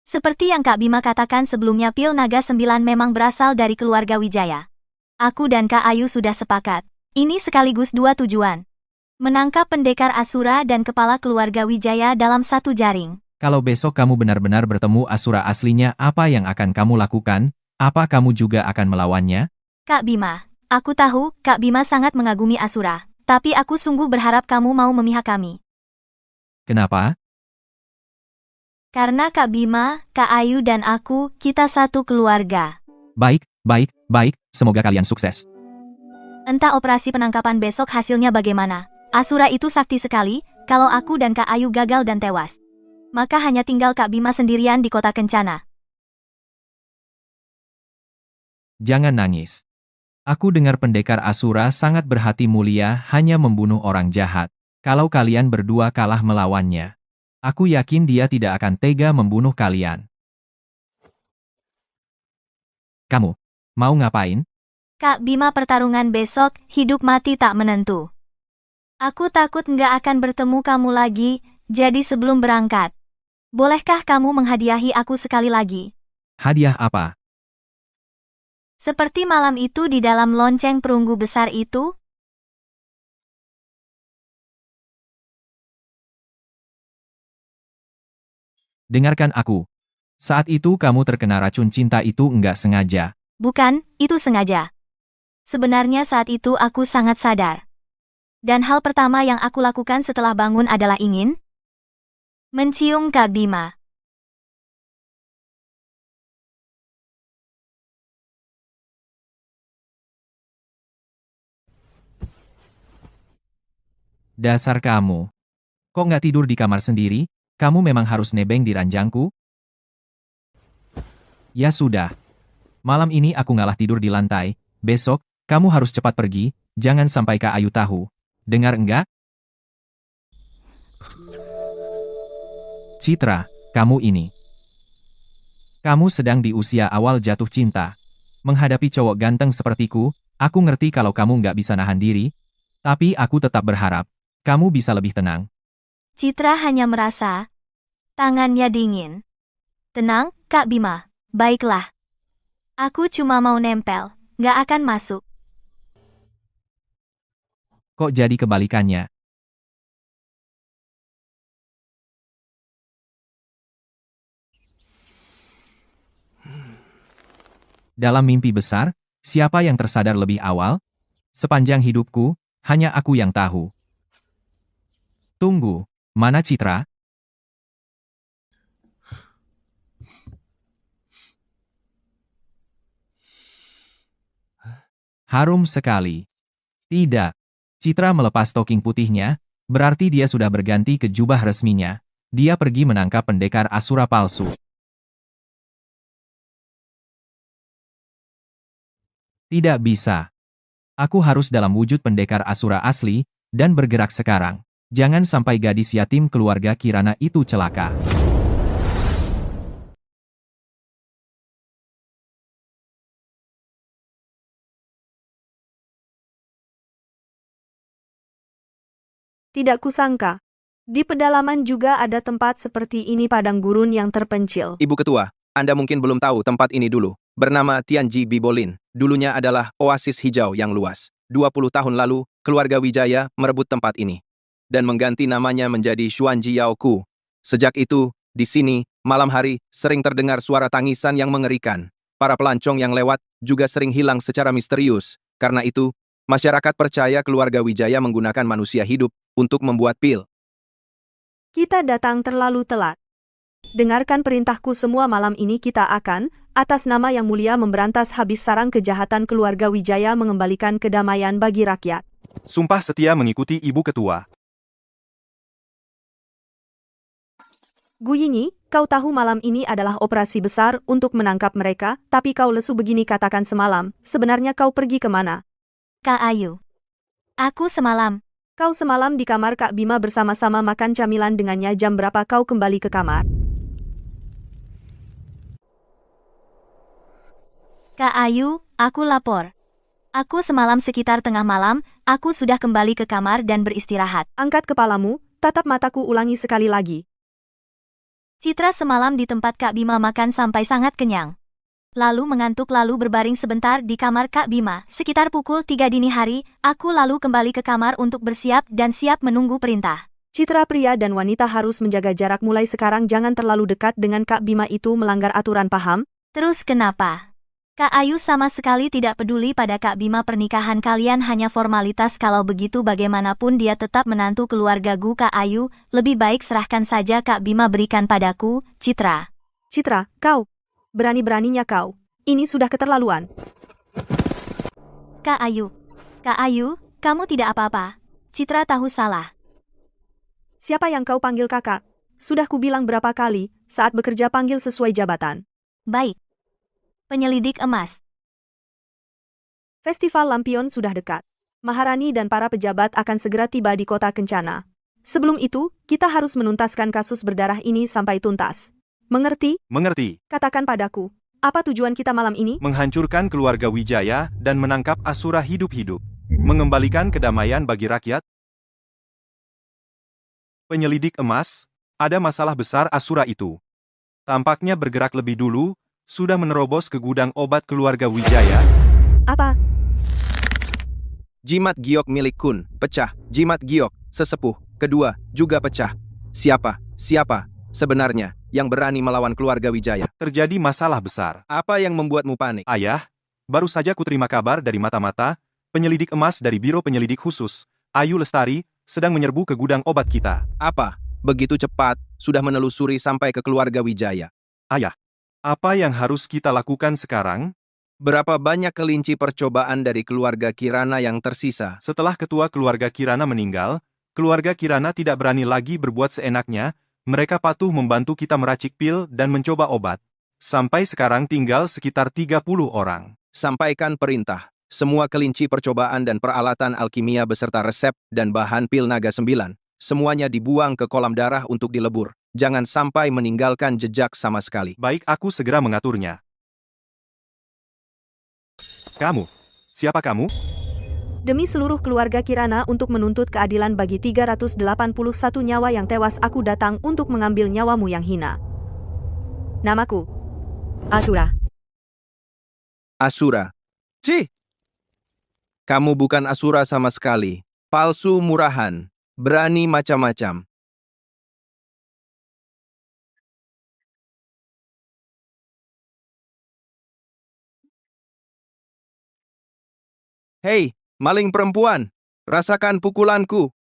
Seperti yang Kak Bima katakan sebelumnya, pil naga 9 memang berasal dari keluarga Wijaya. Aku dan Kak Ayu sudah sepakat. Ini sekaligus dua tujuan. Menangkap pendekar Asura dan kepala keluarga Wijaya dalam satu jaring. Kalau besok kamu benar-benar bertemu Asura aslinya, apa yang akan kamu lakukan? Apa kamu juga akan melawannya? Kak Bima, aku tahu Kak Bima sangat mengagumi Asura, tapi aku sungguh berharap kamu mau memihak kami. Kenapa? Karena Kak Bima, Kak Ayu dan aku, kita satu keluarga. Baik, baik, baik, semoga kalian sukses. Entah operasi penangkapan besok hasilnya bagaimana. Asura itu sakti sekali, kalau aku dan Kak Ayu gagal dan tewas. Maka hanya tinggal Kak Bima sendirian di kota Kencana. Jangan nangis. Aku dengar pendekar Asura sangat berhati mulia hanya membunuh orang jahat. Kalau kalian berdua kalah melawannya, aku yakin dia tidak akan tega membunuh kalian. Kamu, mau ngapain? Kak Bima, pertarungan besok, hidup mati tak menentu. Aku takut nggak akan bertemu kamu lagi, jadi sebelum berangkat, bolehkah kamu menghadiahi aku sekali lagi? Hadiah apa? Seperti malam itu di dalam lonceng perunggu besar itu? Dengarkan aku. Saat itu kamu terkena racun cinta itu enggak sengaja. Bukan, itu sengaja. Sebenarnya saat itu aku sangat sadar. Dan hal pertama yang aku lakukan setelah bangun adalah ingin mencium Kak Bima. Dasar kamu. Kok nggak tidur di kamar sendiri? Kamu memang harus nebeng di ranjangku? Ya sudah. Malam ini aku ngalah tidur di lantai. Besok, kamu harus cepat pergi, jangan sampai Kak Ayu tahu. Dengar enggak? Citra, kamu ini. Kamu sedang di usia awal jatuh cinta. Menghadapi cowok ganteng sepertiku, aku ngerti kalau kamu nggak bisa nahan diri, tapi aku tetap berharap kamu bisa lebih tenang. Citra hanya merasa tangannya dingin. Tenang, Kak Bima. Baiklah. Aku cuma mau nempel, nggak akan masuk. Kok jadi kebalikannya? Dalam mimpi besar, siapa yang tersadar lebih awal? Sepanjang hidupku, hanya aku yang tahu. Tunggu, mana Citra? Harum sekali. Tidak. Citra melepas toking putihnya, berarti dia sudah berganti ke jubah resminya. Dia pergi menangkap pendekar Asura palsu. Tidak bisa. Aku harus dalam wujud pendekar Asura asli, dan bergerak sekarang. Jangan sampai gadis yatim keluarga Kirana itu celaka. Tidak kusangka. Di pedalaman juga ada tempat seperti ini, padang gurun yang terpencil. Ibu Ketua, Anda mungkin belum tahu tempat ini dulu. Bernama Tianji Bibolin. Dulunya adalah oasis hijau yang luas. 20 tahun lalu, keluarga Wijaya merebut tempat ini dan mengganti namanya menjadi Xuanji Yaoku. Sejak itu, di sini, malam hari, sering terdengar suara tangisan yang mengerikan. Para pelancong yang lewat juga sering hilang secara misterius. Karena itu, masyarakat percaya keluarga Wijaya menggunakan manusia hidup untuk membuat pil. Kita datang terlalu telat. Dengarkan perintahku, semua malam ini kita akan, atas nama Yang Mulia, memberantas habis sarang kejahatan keluarga Wijaya, mengembalikan kedamaian bagi rakyat. Sumpah setia mengikuti Ibu Ketua. Guyinyi, kau tahu malam ini adalah operasi besar untuk menangkap mereka, tapi kau lesu begini. Katakan semalam, sebenarnya kau pergi kemana? Kak Ayu. Aku semalam. Kau semalam di kamar Kak Bima bersama-sama makan camilan dengannya. Jam berapa kau kembali ke kamar? Kak Ayu, aku lapor. Aku semalam sekitar tengah malam, aku sudah kembali ke kamar dan beristirahat. Angkat kepalamu, tatap mataku, ulangi sekali lagi. Citra semalam di tempat Kak Bima makan sampai sangat kenyang. Lalu mengantuk, lalu berbaring sebentar di kamar Kak Bima. Sekitar pukul 3 dini hari, aku lalu kembali ke kamar untuk bersiap dan siap menunggu perintah. Citra, pria dan wanita harus menjaga jarak mulai sekarang. Jangan terlalu dekat dengan Kak Bima, itu melanggar aturan, paham? Terus kenapa? Kak Ayu sama sekali tidak peduli pada Kak Bima. Pernikahan kalian hanya formalitas. Kalau begitu bagaimanapun dia tetap menantu keluarga Gu. Kak Ayu, lebih baik serahkan saja Kak Bima, berikan padaku, Citra. Citra, kau. Berani-beraninya kau. Ini sudah keterlaluan. Kak Ayu, kamu tidak apa-apa. Citra tahu salah. Siapa yang kau panggil kakak? Sudah kubilang berapa kali, saat bekerja panggil sesuai jabatan. Baik. Penyelidik emas. Festival Lampion sudah dekat. Maharani dan para pejabat akan segera tiba di kota Kencana. Sebelum itu, kita harus menuntaskan kasus berdarah ini sampai tuntas. Mengerti? Mengerti. Katakan padaku, apa tujuan kita malam ini? Menghancurkan keluarga Wijaya dan menangkap Asura hidup-hidup. Mengembalikan kedamaian bagi rakyat. Penyelidik emas, ada masalah besar Asura itu. Tampaknya bergerak lebih dulu, sudah menerobos ke gudang obat keluarga Wijaya. Apa? Jimat giok milik Kun, pecah. Jimat giok, sesepuh, kedua, juga pecah. Siapa sebenarnya yang berani melawan keluarga Wijaya? Terjadi masalah besar. Apa yang membuatmu panik? Ayah, baru saja kuterima kabar dari mata-mata, penyelidik emas dari Biro Penyelidik Khusus, Ayu Lestari, sedang menyerbu ke gudang obat kita. Apa? Begitu cepat, sudah menelusuri sampai ke keluarga Wijaya. Ayah, apa yang harus kita lakukan sekarang? Berapa banyak kelinci percobaan dari keluarga Kirana yang tersisa? Setelah ketua keluarga Kirana meninggal, keluarga Kirana tidak berani lagi berbuat seenaknya, mereka patuh membantu kita meracik pil dan mencoba obat. Sampai sekarang tinggal sekitar 30 orang. Sampaikan perintah. Semua kelinci percobaan dan peralatan alkimia beserta resep dan bahan pil naga 9. Semuanya dibuang ke kolam darah untuk dilebur. Jangan sampai meninggalkan jejak sama sekali. Baik, aku segera mengaturnya. Kamu? Siapa kamu? Demi seluruh keluarga Kirana untuk menuntut keadilan bagi 381 nyawa yang tewas, aku datang untuk mengambil nyawamu yang hina. Namaku Asura. Asura. Cih! Kamu bukan Asura sama sekali. Palsu murahan. Berani macam-macam. Hei, maling perempuan! Rasakan pukulanku!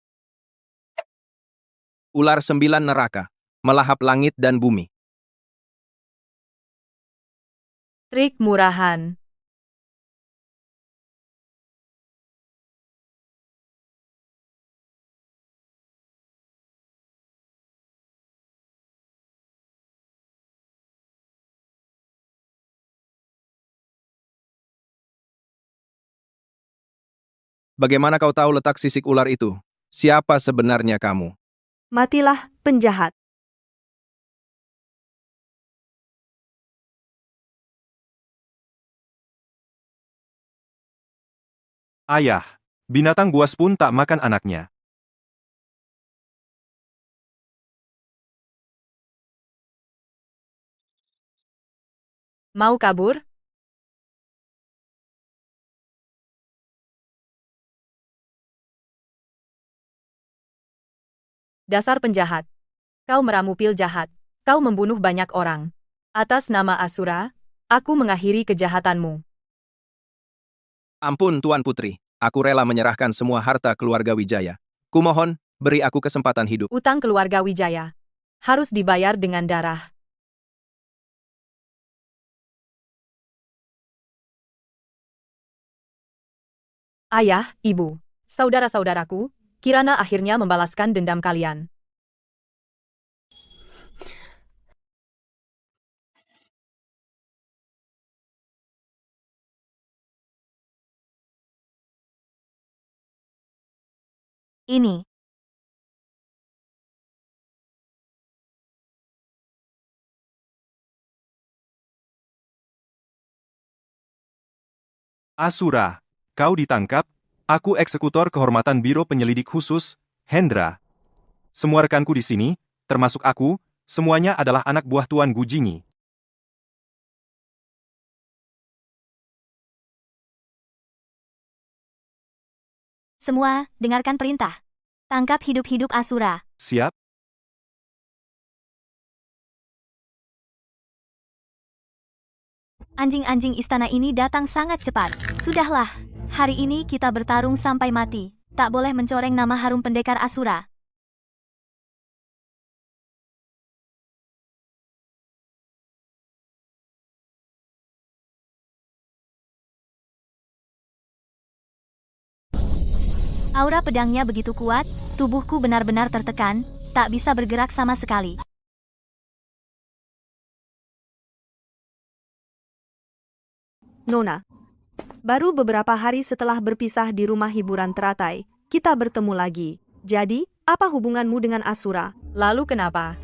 Ular 9 neraka. Melahap langit dan bumi. Trik murahan. Bagaimana kau tahu letak sisik ular itu? Siapa sebenarnya kamu? Matilah, penjahat. Ayah, binatang buas pun tak makan anaknya. Mau kabur? Dasar penjahat. Kau meramu pil jahat. Kau membunuh banyak orang. Atas nama Asura, aku mengakhiri kejahatanmu. Ampun, Tuan Putri. Aku rela menyerahkan semua harta keluarga Wijaya. Kumohon, beri aku kesempatan hidup. Utang keluarga Wijaya harus dibayar dengan darah. Ayah, ibu, saudara-saudaraku, Kirana akhirnya membalaskan dendam kalian. Ini. Asura, kau ditangkap, aku eksekutor kehormatan Biro Penyelidik Khusus, Hendra. Semua rekanku di sini, termasuk aku, semuanya adalah anak buah Tuan Gujingi. Semua, dengarkan perintah. Tangkap hidup-hidup Asura. Siap? Anjing-anjing istana ini datang sangat cepat. Sudahlah, hari ini kita bertarung sampai mati. Tak boleh mencoreng nama harum pendekar Asura. Aura pedangnya begitu kuat, tubuhku benar-benar tertekan, tak bisa bergerak sama sekali. Nona. Baru beberapa hari setelah berpisah di rumah hiburan teratai, kita bertemu lagi. Jadi, apa hubunganmu dengan Asura? Lalu kenapa?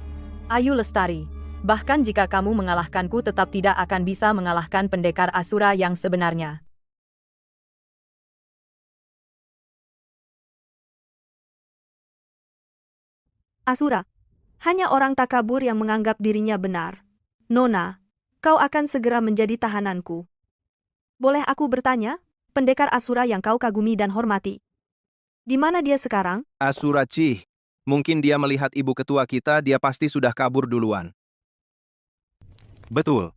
Ayu Lestari. Bahkan jika kamu mengalahkanku tetap tidak akan bisa mengalahkan pendekar Asura yang sebenarnya. Asura. Hanya orang takabur yang menganggap dirinya benar. Nona, kau akan segera menjadi tahananku. Boleh aku bertanya? Pendekar Asura yang kau kagumi dan hormati. Di mana dia sekarang? Asura Cih. Mungkin dia melihat ibu ketua kita, dia pasti sudah kabur duluan. Betul.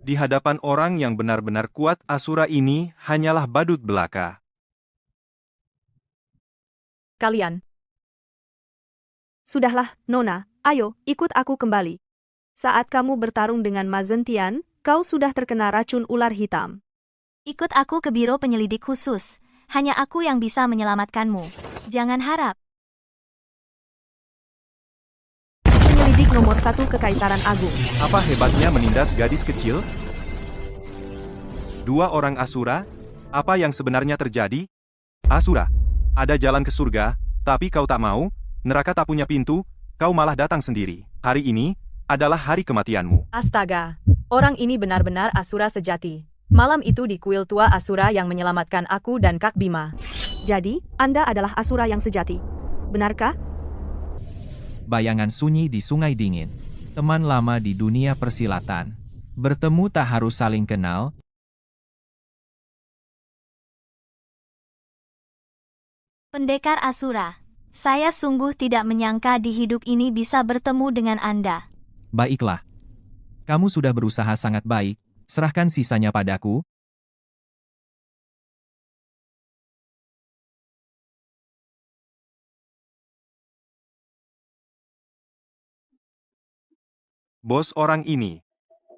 Di hadapan orang yang benar-benar kuat, Asura ini hanyalah badut belaka. Kalian. Sudahlah, Nona, ayo, ikut aku kembali. Saat kamu bertarung dengan Mazentian, kau sudah terkena racun ular hitam. Ikut aku ke biro penyelidik khusus. Hanya aku yang bisa menyelamatkanmu. Jangan harap. Penyelidik nomor 1 Kekaisaran Agung. Apa hebatnya menindas gadis kecil? 2 orang Asura? Apa yang sebenarnya terjadi? Asura, ada jalan ke surga, tapi kau tak mau, neraka tak punya pintu, kau malah datang sendiri. Hari ini adalah hari kematianmu. Astaga, orang ini benar-benar Asura sejati. Malam itu di kuil tua Asura yang menyelamatkan aku dan Kak Bima. Jadi, Anda adalah Asura yang sejati. Benarkah? Bayangan sunyi di sungai dingin. Teman lama di dunia persilatan. Bertemu tak harus saling kenal. Pendekar Asura. Saya sungguh tidak menyangka di hidup ini bisa bertemu dengan Anda. Baiklah. Kamu sudah berusaha sangat baik. Serahkan sisanya padaku. Bos orang ini.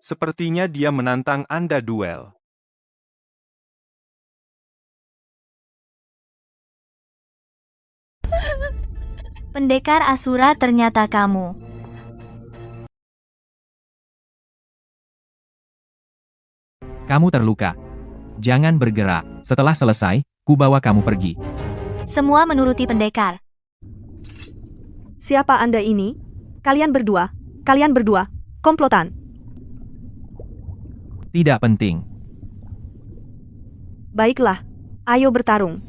Sepertinya dia menantang Anda duel. Pendekar Asura ternyata kamu. Kamu terluka. Jangan bergerak. Setelah selesai, kubawa kamu pergi. Semua menuruti pendekar. Siapa Anda ini? Kalian berdua, komplotan. Tidak penting. Baiklah, ayo bertarung.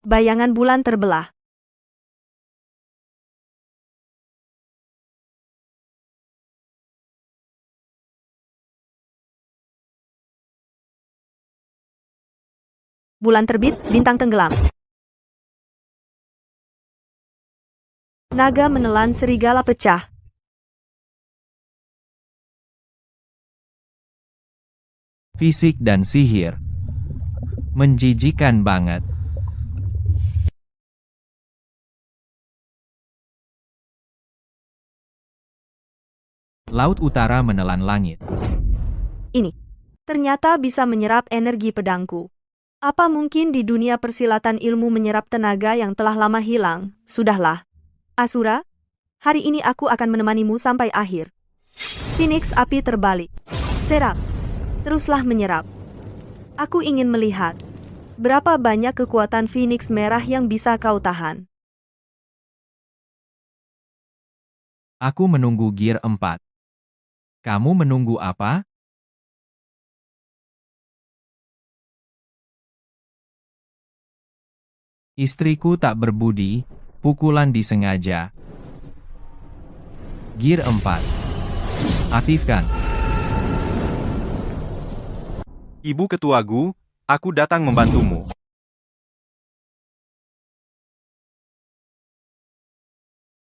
Bayangan bulan terbelah. Bulan terbit, bintang tenggelam. Naga menelan serigala pecah. Fisik dan sihir. Menjijikan banget. Laut utara menelan langit. Ini ternyata bisa menyerap energi pedangku. Apa mungkin di dunia persilatan ilmu menyerap tenaga yang telah lama hilang? Sudahlah. Asura, hari ini aku akan menemanimu sampai akhir. Phoenix api terbalik. Serap. Teruslah menyerap. Aku ingin melihat berapa banyak kekuatan Phoenix merah yang bisa kau tahan. Aku menunggu gear 4. Kamu menunggu apa? Istriku tak berbudi, pukulan disengaja. Gear 4. Aktifkan. Ibu Ketua Gu, aku datang membantumu.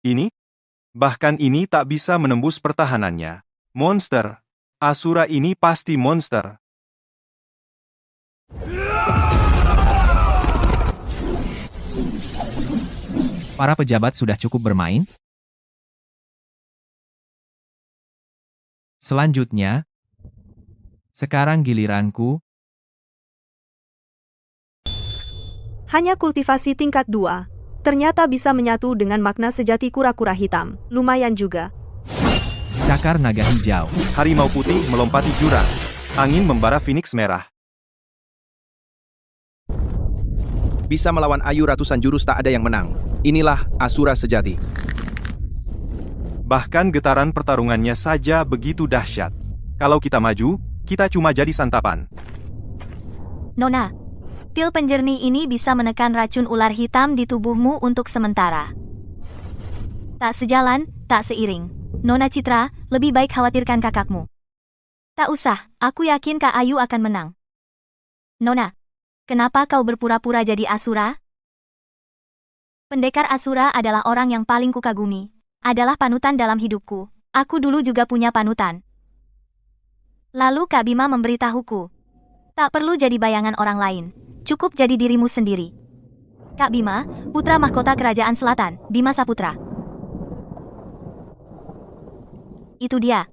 Ini? Bahkan ini tak bisa menembus pertahanannya. Monster. Asura ini pasti monster. Para pejabat sudah cukup bermain? Selanjutnya, sekarang giliranku. Hanya kultivasi tingkat 2. Ternyata bisa menyatu dengan makna sejati kura-kura hitam. Lumayan juga. Cakar naga hijau. Harimau putih melompati jurang. Angin membara Phoenix merah. Bisa melawan Ayu ratusan jurus tak ada yang menang. Inilah Asura sejati. Bahkan getaran pertarungannya saja begitu dahsyat. Kalau kita maju, kita cuma jadi santapan. Nona, pil penjernih ini bisa menekan racun ular hitam di tubuhmu untuk sementara. Tak sejalan, tak seiring. Nona Citra, lebih baik khawatirkan kakakmu. Tak usah, aku yakin Kak Ayu akan menang. Nona, kenapa kau berpura-pura jadi Asura? Pendekar Asura adalah orang yang paling kukagumi. Adalah panutan dalam hidupku. Aku dulu juga punya panutan. Lalu Kak Bima memberitahuku. Tak perlu jadi bayangan orang lain. Cukup jadi dirimu sendiri. Kak Bima, putra mahkota Kerajaan Selatan, Bima Saputra. Itu dia.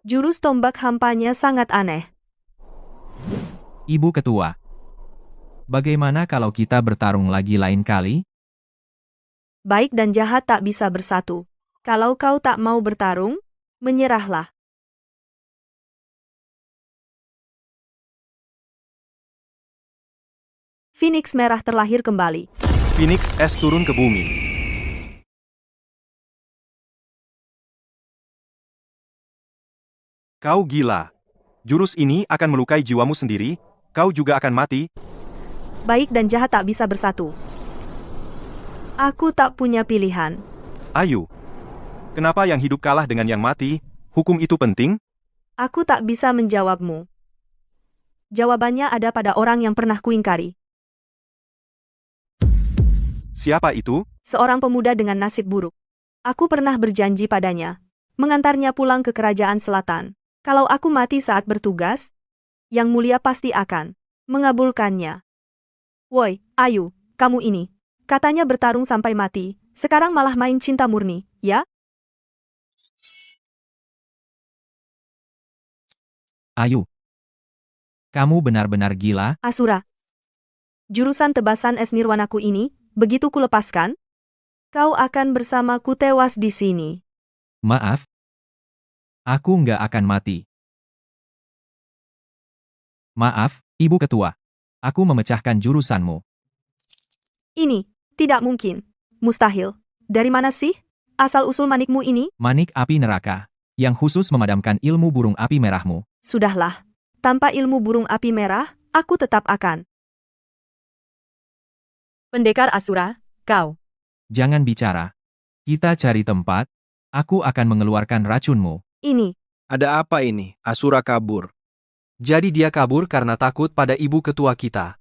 Jurus tombak hampanya sangat aneh. Ibu Ketua. Bagaimana kalau kita bertarung lagi lain kali? Baik dan jahat tak bisa bersatu. Kalau kau tak mau bertarung, menyerahlah. Phoenix merah terlahir kembali. Phoenix es turun ke bumi. Kau gila. Jurus ini akan melukai jiwamu sendiri, kau juga akan mati. Baik dan jahat tak bisa bersatu. Aku tak punya pilihan. Ayu. Kenapa yang hidup kalah dengan yang mati? Hukum itu penting? Aku tak bisa menjawabmu. Jawabannya ada pada orang yang pernah kuingkari. Siapa itu? Seorang pemuda dengan nasib buruk. Aku pernah berjanji padanya. Mengantarnya pulang ke Kerajaan Selatan. Kalau aku mati saat bertugas, Yang Mulia pasti akan mengabulkannya. Woi, Ayu, kamu ini. Katanya bertarung sampai mati, sekarang malah main cinta murni, ya? Ayu. Kamu benar-benar gila. Asura. Jurusan tebasan es nirwanaku ini, begitu kulepaskan, kau akan bersamaku tewas di sini. Maaf. Aku nggak akan mati. Maaf, Ibu Ketua. Aku memecahkan jurusanmu. Ini, tidak mungkin. Mustahil. Dari mana sih? Asal-usul manikmu ini? Manik api neraka. Yang khusus memadamkan ilmu burung api merahmu. Sudahlah. Tanpa ilmu burung api merah, aku tetap akan. Pendekar Asura, kau. Jangan bicara. Kita cari tempat. Aku akan mengeluarkan racunmu. Ini. Ada apa ini? Asura kabur. Jadi dia kabur karena takut pada ibu ketua kita.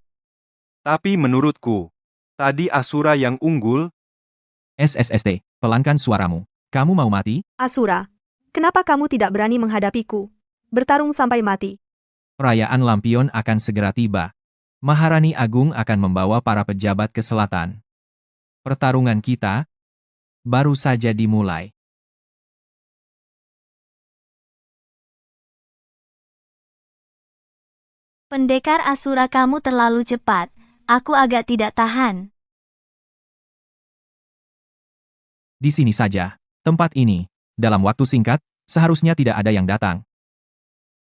Tapi menurutku, tadi Asura yang unggul. SSST, pelankan suaramu. Kamu mau mati? Asura. Kenapa kamu tidak berani menghadapiku? Bertarung sampai mati. Perayaan lampion akan segera tiba. Maharani Agung akan membawa para pejabat ke selatan. Pertarungan kita baru saja dimulai. Pendekar Asura kamu terlalu cepat. Aku agak tidak tahan. Di sini saja. Tempat ini. Dalam waktu singkat, seharusnya tidak ada yang datang.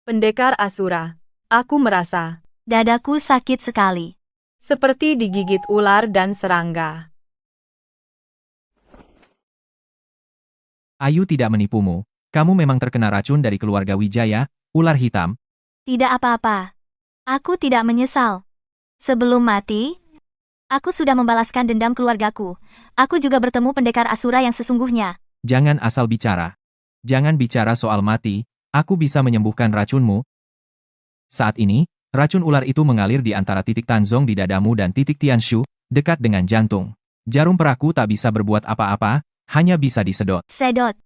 Pendekar Asura, aku merasa Dadaku sakit sekali. seperti digigit ular dan serangga. Ayu tidak menipumu. Kamu memang terkena racun dari keluarga Wijaya, ular hitam. Tidak apa-apa. Aku tidak menyesal. Sebelum mati, Aku sudah membalaskan dendam keluargaku. Aku juga bertemu pendekar Asura yang sesungguhnya. Jangan asal bicara. Jangan bicara soal mati, aku bisa menyembuhkan racunmu. Saat ini, racun ular itu mengalir di antara titik Tanzong di dadamu dan titik Tianshu, dekat dengan jantung. Jarum peraku tak bisa berbuat apa-apa, hanya bisa disedot. Sedot.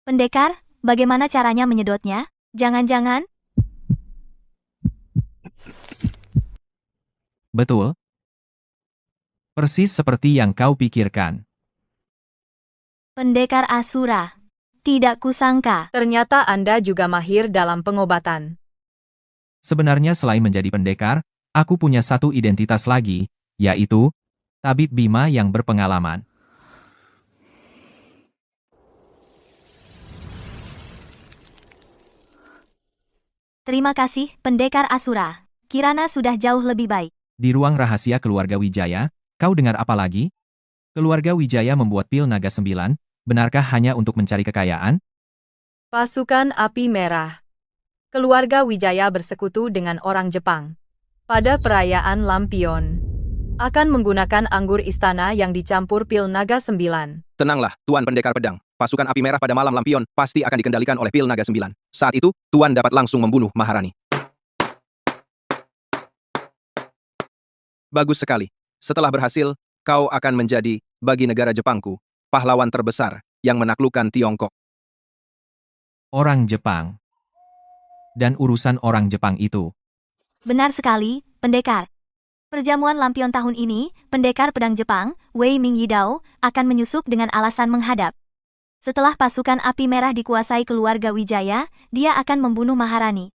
Pendekar, bagaimana caranya menyedotnya? Jangan-jangan? Betul? Persis seperti yang kau pikirkan. Pendekar Asura. Tidak kusangka. Ternyata Anda juga mahir dalam pengobatan. Sebenarnya selain menjadi pendekar, aku punya satu identitas lagi, yaitu tabib Bima yang berpengalaman. Terima kasih, pendekar Asura. Kirana sudah jauh lebih baik. Di ruang rahasia keluarga Wijaya, kau dengar apa lagi? Keluarga Wijaya membuat pil naga 9, benarkah hanya untuk mencari kekayaan? Pasukan Api Merah. Keluarga Wijaya bersekutu dengan orang Jepang. Pada perayaan Lampion. Akan menggunakan anggur istana yang dicampur pil naga 9. Tenanglah, Tuan Pendekar Pedang. Pasukan Api Merah pada malam lampion pasti akan dikendalikan oleh pil naga 9. Saat itu, Tuan dapat langsung membunuh Maharani. Bagus sekali. Setelah berhasil, kau akan menjadi, bagi negara Jepangku, pahlawan terbesar yang menaklukkan Tiongkok. Orang Jepang. Dan urusan orang Jepang itu. Benar sekali, pendekar. Perjamuan lampion tahun ini, pendekar pedang Jepang, Wei Ming Yidao, akan menyusup dengan alasan menghadap. Setelah pasukan Api Merah dikuasai keluarga Wijaya, dia akan membunuh Maharani.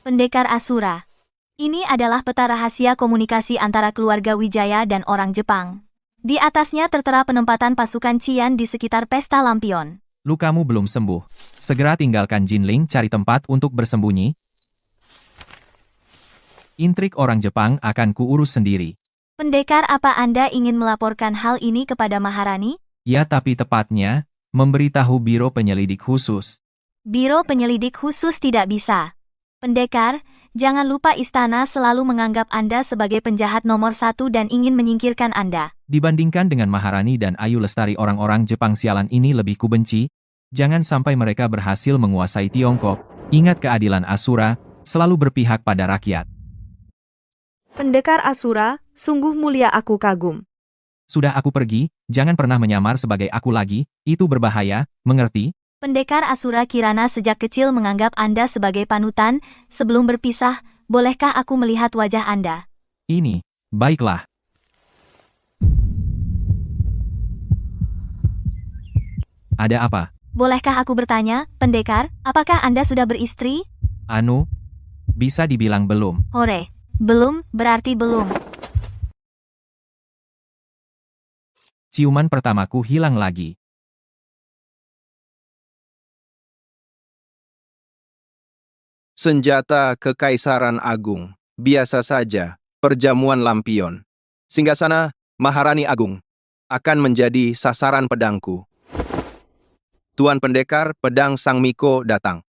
Pendekar Asura. Ini adalah peta rahasia komunikasi antara keluarga Wijaya dan orang Jepang. Di atasnya tertera penempatan pasukan Qian di sekitar pesta lampion. Lukamu belum sembuh. Segera tinggalkan Jinling cari tempat untuk bersembunyi. Intrik orang Jepang akan kuurus sendiri. Pendekar, apa Anda ingin melaporkan hal ini kepada Maharani? Ya, tapi tepatnya, memberitahu Biro Penyelidik Khusus. Biro Penyelidik Khusus tidak bisa. Pendekar, jangan lupa istana selalu menganggap Anda sebagai penjahat nomor 1 dan ingin menyingkirkan Anda. Dibandingkan dengan Maharani dan Ayu Lestari, orang-orang Jepang sialan ini lebih kubenci. Jangan sampai mereka berhasil menguasai Tiongkok. Ingat keadilan Asura, selalu berpihak pada rakyat. Pendekar Asura, sungguh mulia, aku kagum. Sudah aku pergi, jangan pernah menyamar sebagai aku lagi, itu berbahaya, mengerti? Pendekar Asura, Kirana sejak kecil menganggap Anda sebagai panutan. Sebelum berpisah, bolehkah aku melihat wajah Anda? Ini, baiklah. Ada apa? Bolehkah aku bertanya, pendekar, apakah Anda sudah beristri? Anu, bisa dibilang belum. Hore, belum, berarti belum. Ciuman pertamaku hilang lagi. Senjata Kekaisaran Agung. Biasa saja, perjamuan lampion. Singgasana, Maharani Agung, akan menjadi sasaran pedangku. Tuan Pendekar Pedang Sang Miko datang.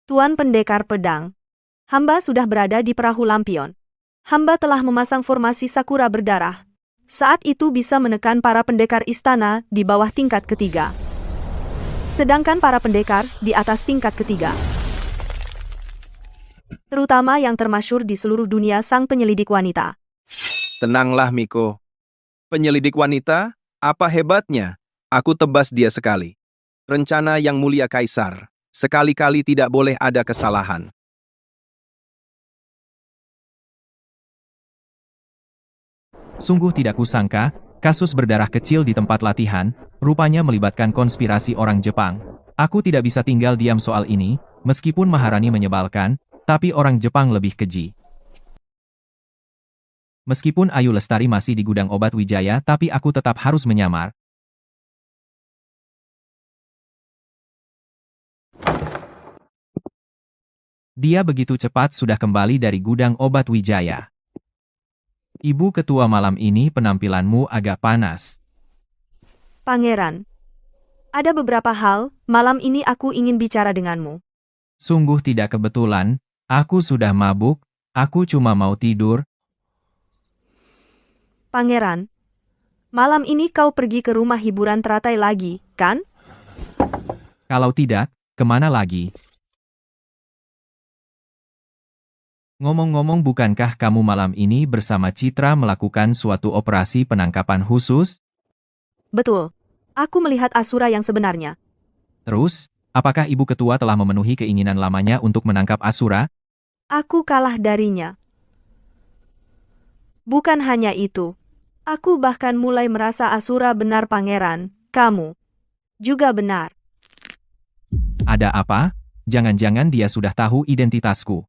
Tuan Pendekar Pedang. Hamba sudah berada di perahu lampion. Hamba telah memasang formasi sakura berdarah. Saat itu bisa menekan para pendekar istana di bawah tingkat ketiga. Sedangkan para pendekar di atas tingkat ketiga. Terutama yang termasyhur di seluruh dunia, sang penyelidik wanita. Tenanglah, Miko. Penyelidik wanita, apa hebatnya? Aku tebas dia sekali. Rencana yang mulia Kaisar. Sekali-kali tidak boleh ada kesalahan. Sungguh tidak kusangka, kasus berdarah kecil di tempat latihan, rupanya melibatkan konspirasi orang Jepang. Aku tidak bisa tinggal diam soal ini, meskipun Maharani menyebalkan, tapi orang Jepang lebih keji. Meskipun Ayu Lestari masih di gudang obat Wijaya, tapi aku tetap harus menyamar. Dia begitu cepat sudah kembali dari gudang obat Wijaya. Ibu Ketua, malam ini penampilanmu agak panas. Pangeran. Ada beberapa hal, malam ini aku ingin bicara denganmu. Sungguh tidak kebetulan, aku sudah mabuk, aku cuma mau tidur. Pangeran, malam ini kau pergi ke rumah hiburan teratai lagi, kan? Kalau tidak, kemana lagi? Ngomong-ngomong, bukankah kamu malam ini bersama Citra melakukan suatu operasi penangkapan khusus? Betul. Aku melihat Asura yang sebenarnya. Terus, apakah Ibu Ketua telah memenuhi keinginan lamanya untuk menangkap Asura? Aku kalah darinya. Bukan hanya itu. Aku bahkan mulai merasa Asura benar, Pangeran. Kamu juga benar. Ada apa? Jangan-jangan dia sudah tahu identitasku.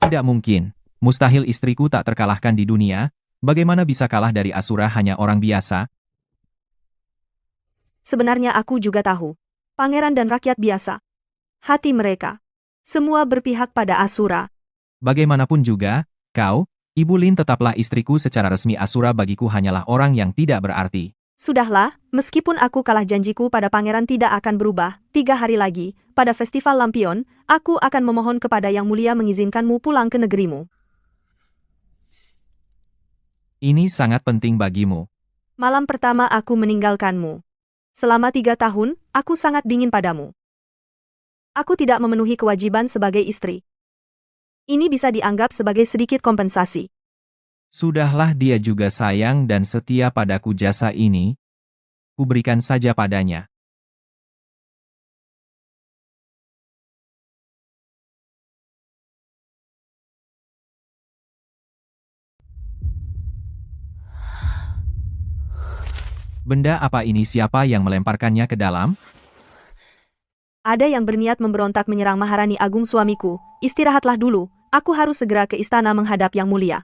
Tidak mungkin. Mustahil istriku tak terkalahkan di dunia. Bagaimana bisa kalah dari Asura hanya orang biasa? Sebenarnya aku juga tahu. Pangeran dan rakyat biasa. Hati mereka. Semua berpihak pada Asura. Bagaimanapun juga, kau, Ibu Lin tetaplah istriku secara resmi. Asura bagiku hanyalah orang yang tidak berarti. Sudahlah, meskipun aku kalah, janjiku pada pangeran tidak akan berubah. 3 hari lagi, pada festival Lampion, aku akan memohon kepada Yang Mulia mengizinkanmu pulang ke negerimu. Ini sangat penting bagimu. Malam pertama aku meninggalkanmu. Selama 3 tahun, aku sangat dingin padamu. Aku tidak memenuhi kewajiban sebagai istri. Ini bisa dianggap sebagai sedikit kompensasi. Sudahlah, dia juga sayang dan setia padaku. Jasa ini, kuberikan saja padanya. Benda apa ini? Siapa yang melemparkannya ke dalam? Ada yang berniat memberontak menyerang Maharani Agung suamiku. Istirahatlah dulu, aku harus segera ke istana menghadap Yang Mulia.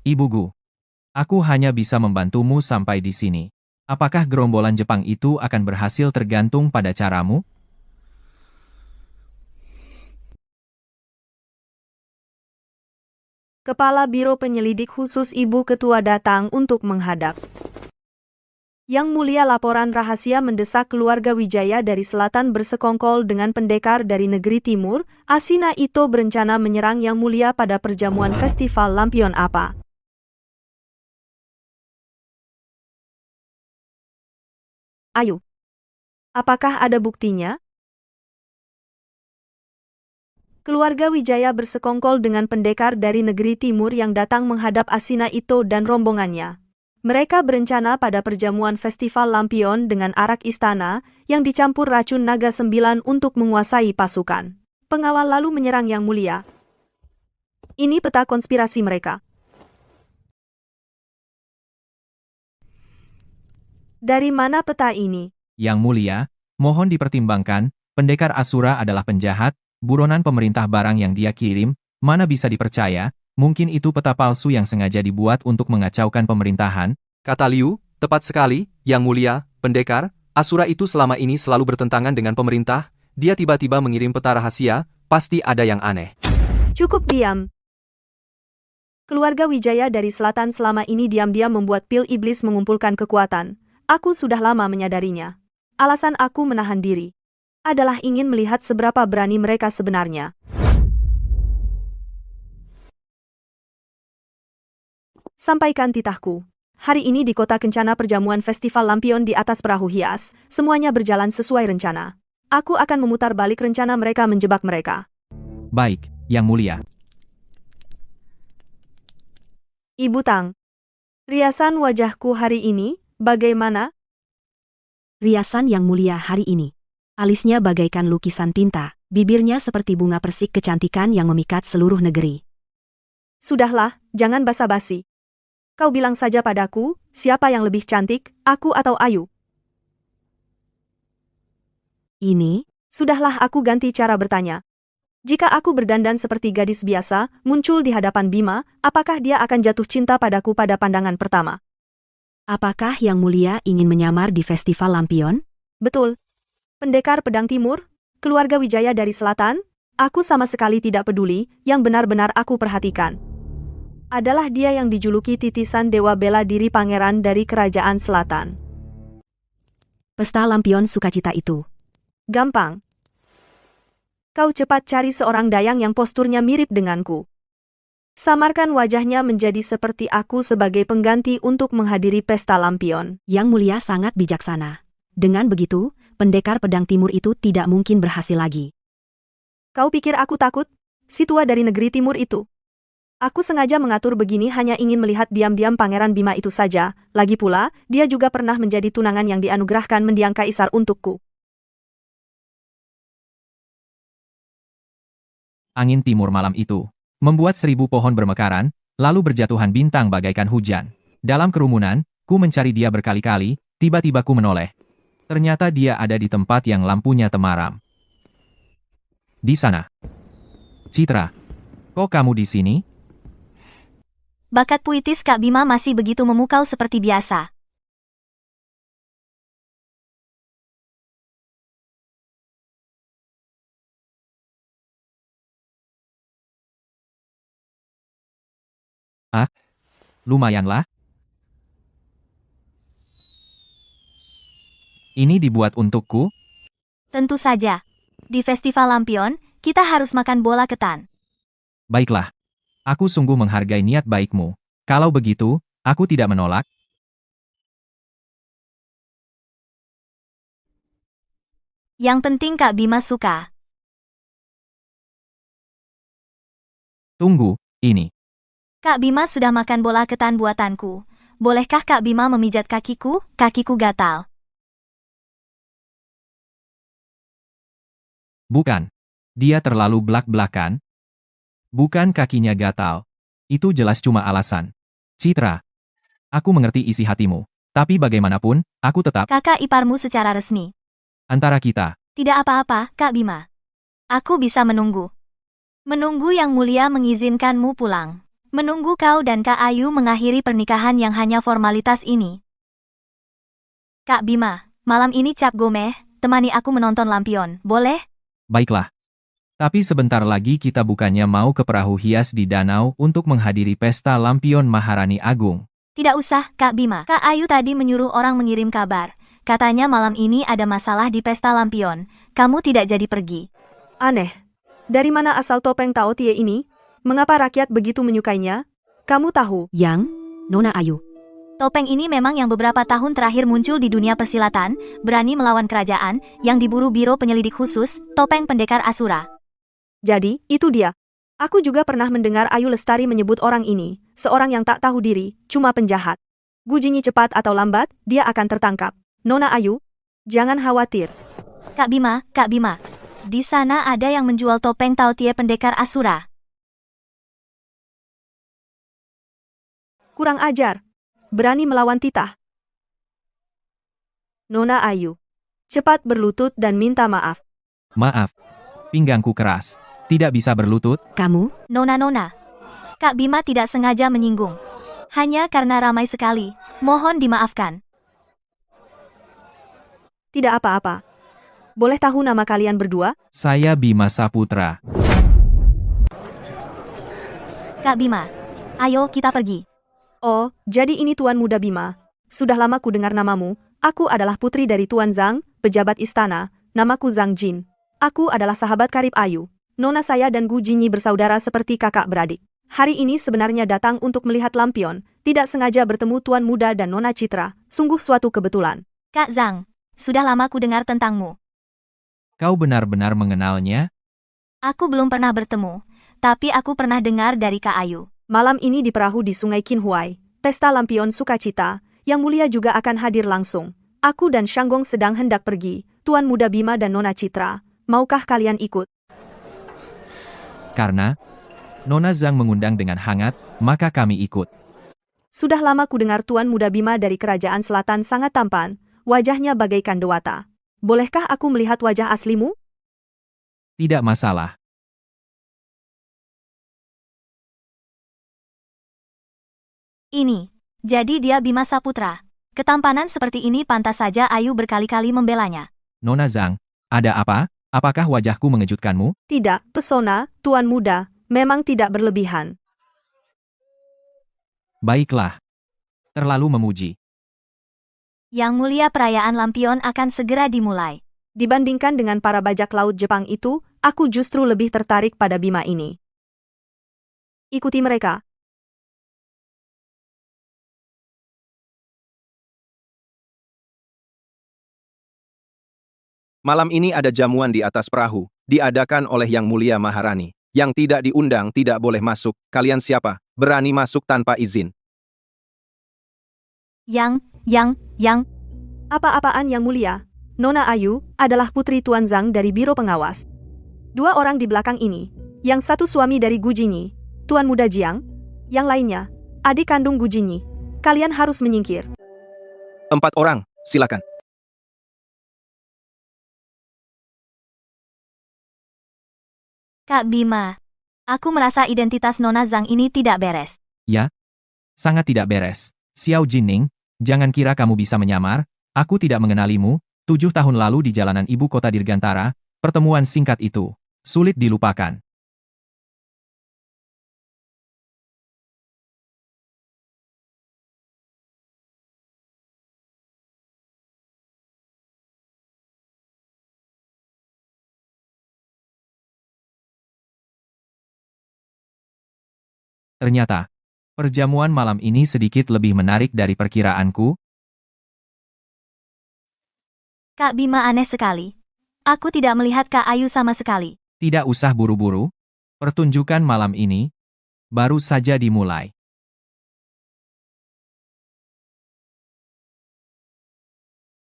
Ibu Gu, aku hanya bisa membantumu sampai di sini. Apakah gerombolan Jepang itu akan berhasil tergantung pada caramu? Kepala Biro Penyelidik Khusus Ibu Ketua datang untuk menghadap. Yang Mulia, laporan rahasia mendesak keluarga Wijaya dari selatan bersekongkol dengan pendekar dari negeri timur. Asina Ito berencana menyerang Yang Mulia pada perjamuan festival Lampion. Apa? Ayo. Apakah ada buktinya? Keluarga Wijaya bersekongkol dengan pendekar dari negeri timur yang datang menghadap Asina Ito dan rombongannya. Mereka berencana pada perjamuan festival Lampion dengan arak istana yang dicampur racun naga 9 untuk menguasai pasukan pengawal lalu menyerang Yang Mulia. Ini peta konspirasi mereka. Dari mana peta ini? Yang Mulia, mohon dipertimbangkan, pendekar Asura adalah penjahat, buronan pemerintah. Barang yang dia kirim, mana bisa dipercaya? Mungkin itu peta palsu yang sengaja dibuat untuk mengacaukan pemerintahan. Kata Liu, tepat sekali, Yang Mulia, pendekar, Asura itu selama ini selalu bertentangan dengan pemerintah. Dia tiba-tiba mengirim peta rahasia, pasti ada yang aneh. Cukup diam. Keluarga Wijaya dari selatan selama ini diam-diam membuat pil iblis mengumpulkan kekuatan. Aku sudah lama menyadarinya. Alasan aku menahan diri adalah ingin melihat seberapa berani mereka sebenarnya. Sampaikan titahku. Hari ini di kota Kencana perjamuan festival Lampion di atas perahu hias, semuanya berjalan sesuai rencana. Aku akan memutar balik rencana mereka menjebak mereka. Baik, Yang Mulia. Ibu Tang, riasan wajahku hari ini, bagaimana? Riasan Yang Mulia hari ini. Alisnya bagaikan lukisan tinta, bibirnya seperti bunga persik, kecantikan yang memikat seluruh negeri. Sudahlah, jangan basa-basi. Kau bilang saja padaku, siapa yang lebih cantik, aku atau Ayu? Ini, Sudahlah, aku ganti cara bertanya. Jika aku berdandan seperti gadis biasa, muncul di hadapan Bima, apakah dia akan jatuh cinta padaku pada pandangan pertama? apakah Yang Mulia ingin menyamar di festival Lampion? Betul. Pendekar Pedang Timur, keluarga Wijaya dari selatan, aku sama sekali tidak peduli, yang benar-benar aku perhatikan adalah dia yang dijuluki titisan dewa bela diri pangeran dari kerajaan selatan. Pesta lampion sukacita itu. Gampang. Kau cepat cari seorang dayang yang posturnya mirip denganku. Samarkan wajahnya menjadi seperti aku sebagai pengganti untuk menghadiri pesta lampion. Yang Mulia sangat bijaksana. Dengan begitu, pendekar pedang timur itu tidak mungkin berhasil lagi. Kau pikir aku takut? Si tua dari negeri timur itu. Aku sengaja mengatur begini hanya ingin melihat diam-diam Pangeran Bima itu saja. Lagi pula, dia juga pernah menjadi tunangan yang dianugerahkan mendiang kaisar untukku. Angin timur malam itu membuat 1000 pohon bermekaran, lalu berjatuhan bintang bagaikan hujan. Dalam kerumunan, ku mencari dia berkali-kali, tiba-tiba ku menoleh. Ternyata dia ada di tempat yang lampunya temaram. Di sana. Citra, kok kamu di sini? Bakat puitis Kak Bima masih begitu memukau seperti biasa. Lumayanlah. Ini dibuat untukku? Tentu saja. Di Festival Lampion, kita harus makan bola ketan. Baiklah. Aku sungguh menghargai niat baikmu. Kalau begitu, aku tidak menolak. Yang penting Kak Bima suka. Tunggu, ini. Kak Bima sudah makan bola ketan buatanku. Bolehkah Kak Bima memijat kakiku? Kakiku gatal. Bukan. Dia terlalu blak-blakan. Bukan kakinya gatal. Itu jelas cuma alasan. Citra. Aku mengerti isi hatimu. Tapi bagaimanapun, aku tetap Kakak iparmu secara resmi. antara kita. Tidak apa-apa, Kak Bima. Aku bisa menunggu. Menunggu Yang Mulia mengizinkanmu pulang. Menunggu kau dan Kak Ayu mengakhiri pernikahan yang hanya formalitas ini. Kak Bima, malam ini Cap Gomeh, temani aku menonton lampion, boleh? Baiklah. Tapi sebentar lagi kita bukannya mau ke perahu hias di danau untuk menghadiri pesta lampion Maharani Agung. Tidak usah, Kak Bima. Kak Ayu tadi menyuruh orang mengirim kabar. Katanya malam ini ada masalah di pesta lampion. Kamu tidak jadi pergi. Aneh. Dari mana asal topeng Tao Tie ini? Mengapa rakyat begitu menyukainya? Kamu tahu? Yang, Nona Ayu. Topeng ini memang yang beberapa tahun terakhir muncul di dunia persilatan, berani melawan kerajaan, yang diburu Biro Penyelidik Khusus, Topeng Pendekar Asura. Jadi, itu dia. Aku juga pernah mendengar Ayu Lestari menyebut orang ini, seorang yang tak tahu diri, cuma penjahat. Gujinyi cepat atau lambat, dia akan tertangkap. Nona Ayu, jangan khawatir. Kak Bima, di sana ada yang menjual topeng Tao Tie Pendekar Asura. Kurang ajar. Berani melawan titah. Nona Ayu, cepat berlutut dan minta maaf. Maaf. Pinggangku keras. Tidak bisa berlutut. Kamu, Nona. Kak Bima tidak sengaja menyinggung. Hanya karena ramai sekali. Mohon dimaafkan. Tidak apa-apa. Boleh tahu nama kalian berdua? Saya Bima Saputra. Kak Bima, ayo kita pergi. Oh, jadi ini Tuan Muda Bima. Sudah lama ku dengar namamu. Aku adalah putri dari Tuan Zhang, pejabat istana. Namaku Zhang Jin. Aku adalah sahabat karib Ayu. Nona saya dan Gu Jinyi bersaudara seperti kakak beradik. Hari ini sebenarnya datang untuk melihat lampion. Tidak sengaja bertemu Tuan Muda dan Nona Citra. Sungguh suatu kebetulan. Kak Zhang, sudah lama ku dengar tentangmu. Kau benar-benar mengenalnya? Aku belum pernah bertemu, tapi aku pernah dengar dari Kak Ayu. Malam ini di perahu di Sungai Qinhuai, pesta lampion sukacita, Yang Mulia juga akan hadir langsung. Aku dan Shanggong sedang hendak pergi, Tuan Muda Bima dan Nona Citra. Maukah kalian ikut? Karena Nona Zhang mengundang dengan hangat, maka kami ikut. Sudah lama ku dengar Tuan Muda Bima dari Kerajaan Selatan sangat tampan, wajahnya bagaikan dewata. Bolehkah aku melihat wajah aslimu? Tidak masalah. Ini, jadi dia Bima Saputra. Ketampanan seperti ini pantas saja Ayu berkali-kali membelanya. Nona Zhang, ada apa? Apakah wajahku mengejutkanmu? Tidak, pesona, Tuan Muda, memang tidak berlebihan. Baiklah. Terlalu memuji. Yang mulia, perayaan lampion akan segera dimulai. Dibandingkan dengan para bajak laut Jepang itu, aku justru lebih tertarik pada Bima ini. Ikuti mereka. Malam ini ada jamuan di atas perahu, diadakan oleh Yang Mulia Maharani. Yang tidak diundang tidak boleh masuk. Kalian siapa? Berani masuk tanpa izin? Yang, Apa-apaan Yang Mulia? Nona Ayu adalah putri Tuan Zhang dari Biro Pengawas. Dua orang di belakang ini. Yang satu suami dari Gu Jinyi, Tuan Muda Jiang. Yang lainnya, adik kandung Gu Jinyi. Kalian harus menyingkir. 4 orang, silakan. Kak Bima. Aku merasa identitas Nona Zhang ini tidak beres. Ya? Sangat tidak beres. Xiao Jinning, jangan kira kamu bisa menyamar, aku tidak mengenalimu, 7 tahun lalu di jalanan ibu kota Dirgantara, pertemuan singkat itu, sulit dilupakan. Ternyata, perjamuan malam ini sedikit lebih menarik dari perkiraanku. Kak Bima aneh sekali. Aku tidak melihat Kak Ayu sama sekali. Tidak usah buru-buru. Pertunjukan malam ini baru saja dimulai.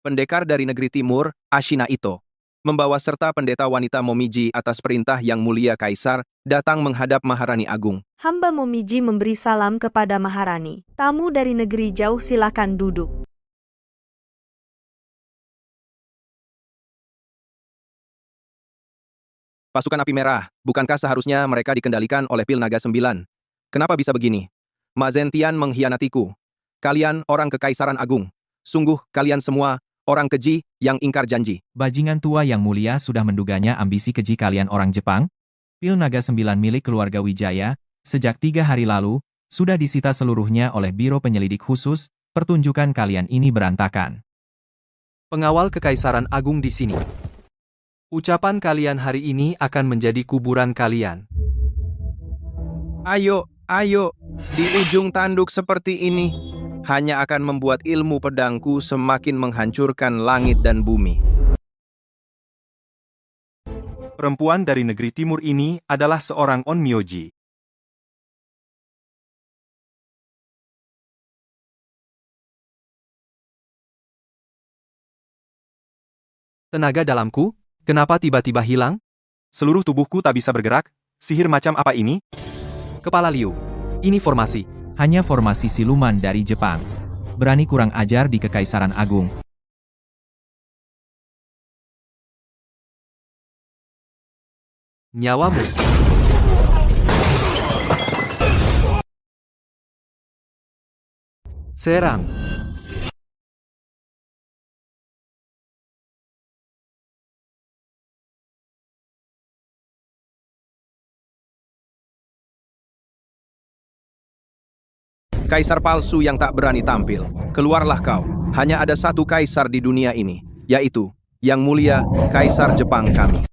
Pendekar dari negeri timur, Ashina Ito, membawa serta pendeta wanita Momiji atas perintah Yang Mulia Kaisar, datang menghadap Maharani Agung. Hamba Momiji memberi salam kepada Maharani. Tamu dari negeri jauh silakan duduk. Pasukan api merah, bukankah seharusnya mereka dikendalikan oleh Pil Naga 9? Kenapa bisa begini? Ma Zentian mengkhianatiku. Kalian orang Kekaisaran Agung. Sungguh, kalian semua, orang keji, yang ingkar janji. Bajingan tua Yang Mulia sudah menduganya ambisi keji kalian orang Jepang. Pil Naga 9 milik keluarga Wijaya, sejak 3 hari lalu, sudah disita seluruhnya oleh Biro Penyelidik Khusus, pertunjukan kalian ini berantakan. Pengawal Kekaisaran Agung di sini. Ucapan kalian hari ini akan menjadi kuburan kalian. Ayo, di ujung tanduk seperti ini, hanya akan membuat ilmu pedangku semakin menghancurkan langit dan bumi. Perempuan dari negeri timur ini adalah seorang Onmyoji. Tenaga dalamku, kenapa tiba-tiba hilang? Seluruh tubuhku tak bisa bergerak. Sihir macam apa ini? Kepala Liu. Ini formasi. Hanya formasi siluman dari Jepang. Berani kurang ajar di Kekaisaran Agung. Nyawamu. Serang. Kaisar palsu yang tak berani tampil. Keluarlah kau. Hanya ada satu kaisar di dunia ini, yaitu Yang Mulia Kaisar Jepang kami.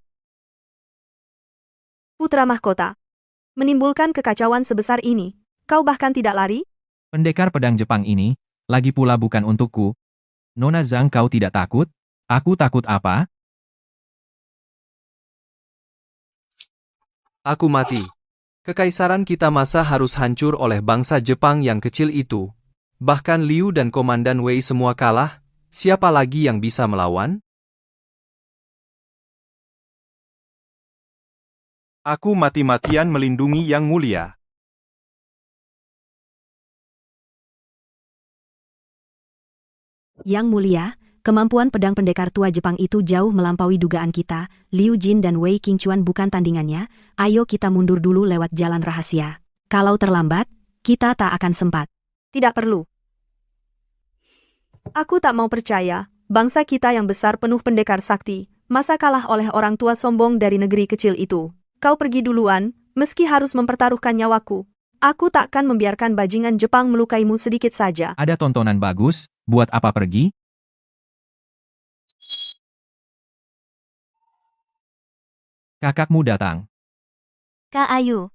Putra mahkota. Menimbulkan kekacauan sebesar ini. Kau bahkan tidak lari? Pendekar pedang Jepang ini, lagi pula bukan untukku. Nona Zhang, kau tidak takut? Aku takut apa? Aku mati. Kekaisaran kita masa harus hancur oleh bangsa Jepang yang kecil itu. Bahkan Liu dan Komandan Wei semua kalah, siapa lagi yang bisa melawan? Aku mati-matian melindungi Yang Mulia. Yang Mulia, kemampuan pedang pendekar tua Jepang itu jauh melampaui dugaan kita. Liu Jin dan Wei Qingchuan bukan tandingannya. Ayo kita mundur dulu lewat jalan rahasia. Kalau terlambat, kita tak akan sempat. Tidak perlu. Aku tak mau percaya, bangsa kita yang besar penuh pendekar sakti, masa kalah oleh orang tua sombong dari negeri kecil itu. Kau pergi duluan, meski harus mempertaruhkan nyawaku. Aku takkan membiarkan bajingan Jepang melukaimu sedikit saja. Ada tontonan bagus, buat apa pergi? Kakakmu datang. Kak Ayu,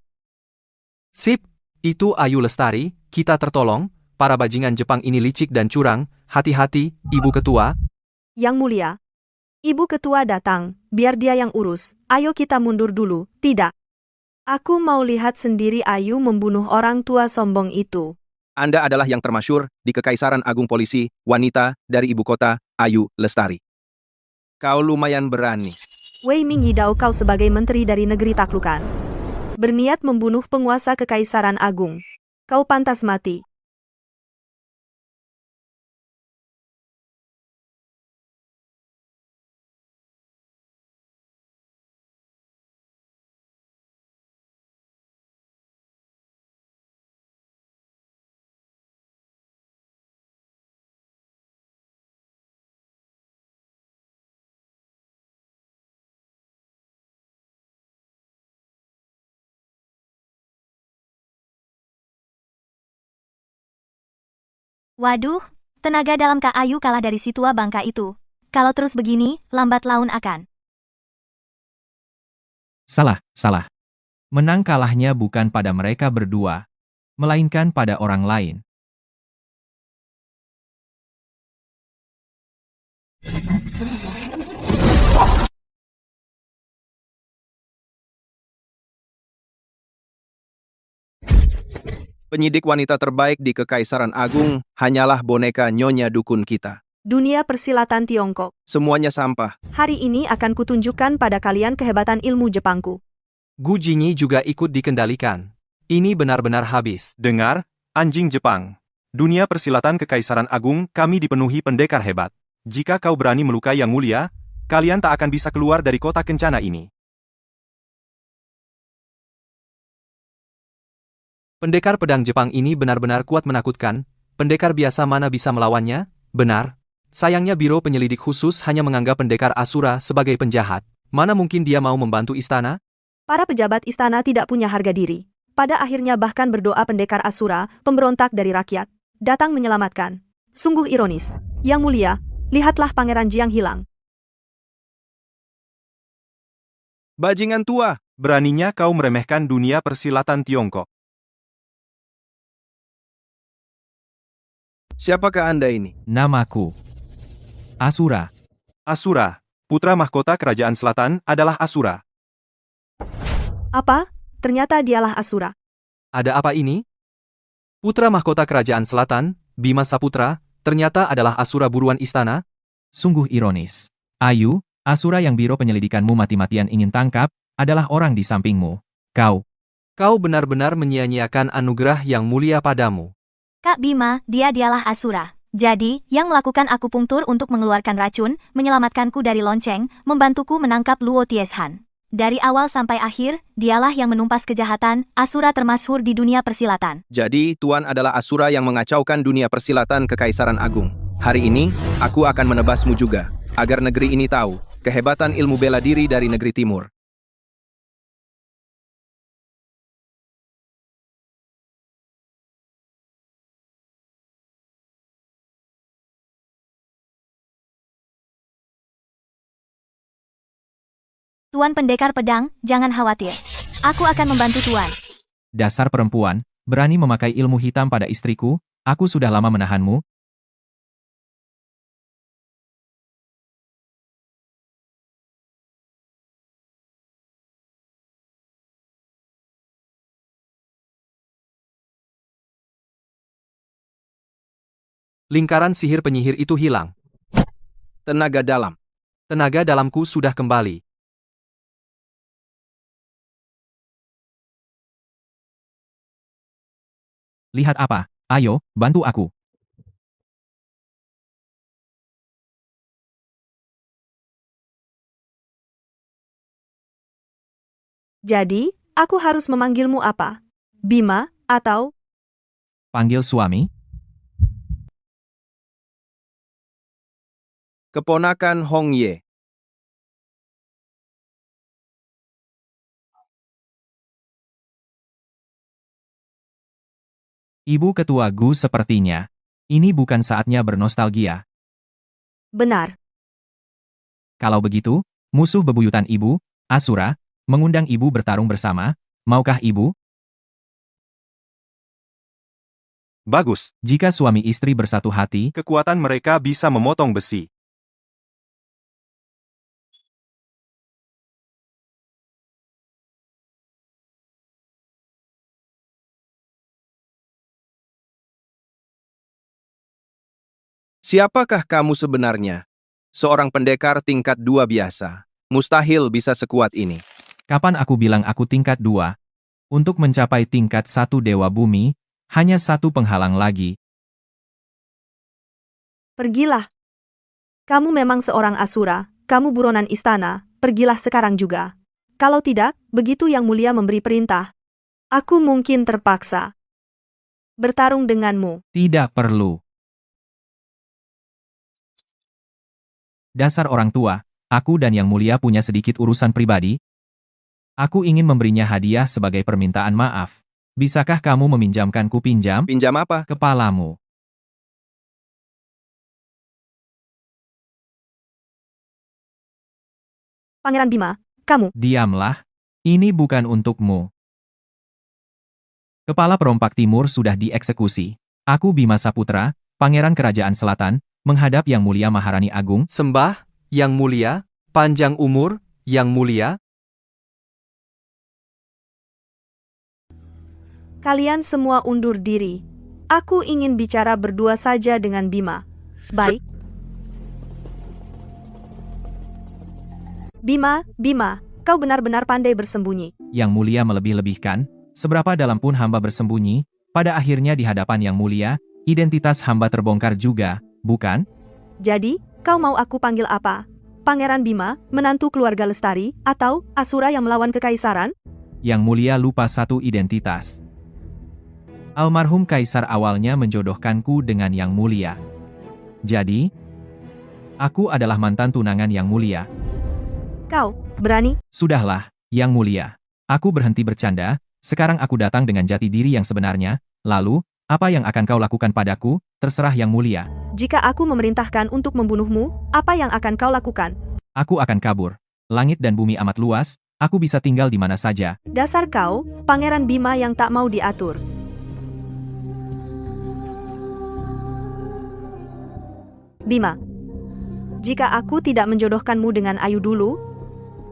Sip, itu Ayu Lestari, kita tertolong, para bajingan Jepang ini licik dan curang, hati-hati, Ibu Ketua. Yang Mulia. Ibu Ketua datang, biar dia yang urus. Ayo kita mundur dulu, tidak. Aku mau lihat sendiri Ayu membunuh orang tua sombong itu. Anda adalah yang termasyur di Kekaisaran Agung Polisi, wanita dari ibu kota, Ayu Lestari. Kau lumayan berani. Wei Ming Yidao, kau sebagai menteri dari negeri taklukan. Berniat membunuh penguasa Kekaisaran Agung. Kau pantas mati. waduh, tenaga dalam Kak Ayu kalah dari si tua bangka itu. Kalau terus begini, lambat laun akan. Salah. Menang kalahnya bukan pada mereka berdua, melainkan pada orang lain. Penyidik wanita terbaik di Kekaisaran Agung hanyalah boneka Nyonya Dukun kita. Dunia persilatan Tiongkok. Semuanya sampah. Hari ini akan kutunjukkan pada kalian kehebatan ilmu Jepangku. Gu Jinyi juga ikut dikendalikan. Ini benar-benar habis. Dengar, anjing Jepang. Dunia persilatan Kekaisaran Agung kami dipenuhi pendekar hebat. Jika kau berani melukai Yang Mulia, kalian tak akan bisa keluar dari kota kencana ini. Pendekar pedang Jepang ini benar-benar kuat menakutkan. Pendekar biasa mana bisa melawannya? Benar. Sayangnya Biro Penyelidik Khusus hanya menganggap pendekar Asura sebagai penjahat. Mana mungkin dia mau membantu istana? Para pejabat istana tidak punya harga diri. Pada akhirnya bahkan berdoa pendekar Asura, pemberontak dari rakyat, datang menyelamatkan. Sungguh ironis. Yang Mulia, lihatlah Pangeran Jiang hilang. Bajingan tua. Beraninya kau meremehkan dunia persilatan Tiongkok. Siapakah Anda ini? Namaku Asura. Asura, putra mahkota Kerajaan Selatan, adalah Asura. Apa? Ternyata dialah Asura. Ada apa ini? Putra mahkota Kerajaan Selatan, Bima Saputra, ternyata adalah Asura buruan istana? Sungguh ironis. Ayu, Asura yang Biro Penyelidikanmu mati-matian ingin tangkap, adalah orang di sampingmu. Kau benar-benar menyia-nyiakan anugerah yang mulia padamu. Kak Bima, dialah Asura. Jadi, yang melakukan akupunktur untuk mengeluarkan racun, menyelamatkanku dari lonceng, membantuku menangkap Luo Tieshan. Dari awal sampai akhir, dialah yang menumpas kejahatan, Asura termasyhur di dunia persilatan. Jadi, Tuan adalah Asura yang mengacaukan dunia persilatan Kekaisaran Agung. Hari ini, aku akan menebasmu juga, agar negeri ini tahu kehebatan ilmu bela diri dari negeri timur. Tuan Pendekar Pedang, jangan khawatir. Aku akan membantu Tuan. Dasar perempuan, berani memakai ilmu hitam pada istriku, aku sudah lama menahanmu. Lingkaran sihir penyihir itu hilang. Tenaga dalam. Tenaga dalamku sudah kembali. Lihat apa? Ayo, bantu aku. Jadi, aku harus memanggilmu apa? Bima, atau? Panggil suami. Keponakan Hong Ye. Ibu Ketua Gu sepertinya. Ini bukan saatnya bernostalgia. Benar. Kalau begitu, musuh bebuyutan Ibu, Asura, mengundang ibu bertarung bersama. Maukah ibu? Bagus. Jika suami istri bersatu hati, Kekuatan mereka bisa memotong besi. Siapakah kamu sebenarnya? Seorang pendekar tingkat 2 biasa. Mustahil bisa sekuat ini. kapan aku bilang aku tingkat 2? Untuk mencapai tingkat 1 Dewa Bumi, hanya satu penghalang lagi. Pergilah. Kamu memang seorang Asura, kamu buronan istana, pergilah sekarang juga. Kalau tidak, begitu Yang Mulia memberi perintah, aku mungkin terpaksa bertarung denganmu. Tidak perlu. Dasar orang tua, aku dan Yang Mulia punya sedikit urusan pribadi. Aku ingin memberinya hadiah sebagai permintaan maaf. Bisakah kamu meminjamkanku pinjam? Pinjam apa? Kepalamu. Pangeran Bima, kamu, Diamlah. Ini bukan untukmu. Kepala perompak timur sudah dieksekusi. Aku Bima Saputra, Pangeran Kerajaan Selatan, menghadap Yang Mulia Maharani Agung. Sembah, Yang Mulia, panjang umur, Yang Mulia. kalian semua undur diri. Aku ingin bicara berdua saja dengan Bima. Baik. Bima, kau benar-benar pandai bersembunyi. Yang Mulia melebih-lebihkan, seberapa dalam pun hamba bersembunyi, pada akhirnya di hadapan Yang Mulia, identitas hamba terbongkar juga, bukan? Jadi, kau mau aku panggil apa? Pangeran Bima, menantu keluarga Lestari, atau Asura yang melawan kekaisaran? Yang Mulia lupa satu identitas. Almarhum Kaisar awalnya menjodohkanku dengan Yang Mulia. Jadi, aku adalah mantan tunangan Yang Mulia. Kau, berani? Sudahlah, Yang Mulia. Aku berhenti bercanda, sekarang aku datang dengan jati diri yang sebenarnya, lalu, apa yang akan kau lakukan padaku, terserah Yang Mulia. Jika aku memerintahkan untuk membunuhmu, apa yang akan kau lakukan? Aku akan kabur. Langit dan bumi amat luas, aku bisa tinggal di mana saja. Dasar kau, Pangeran Bima yang tak mau diatur. Bima, jika aku tidak menjodohkanmu dengan Ayu dulu,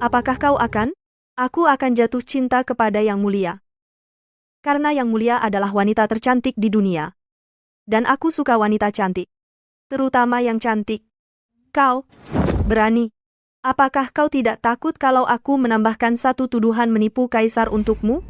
apakah kau akan? Aku akan jatuh cinta kepada Yang Mulia. Karena Yang Mulia adalah wanita tercantik di dunia. Dan aku suka wanita cantik. Terutama yang cantik. Kau, berani. Apakah kau tidak takut kalau aku menambahkan satu tuduhan menipu kaisar untukmu?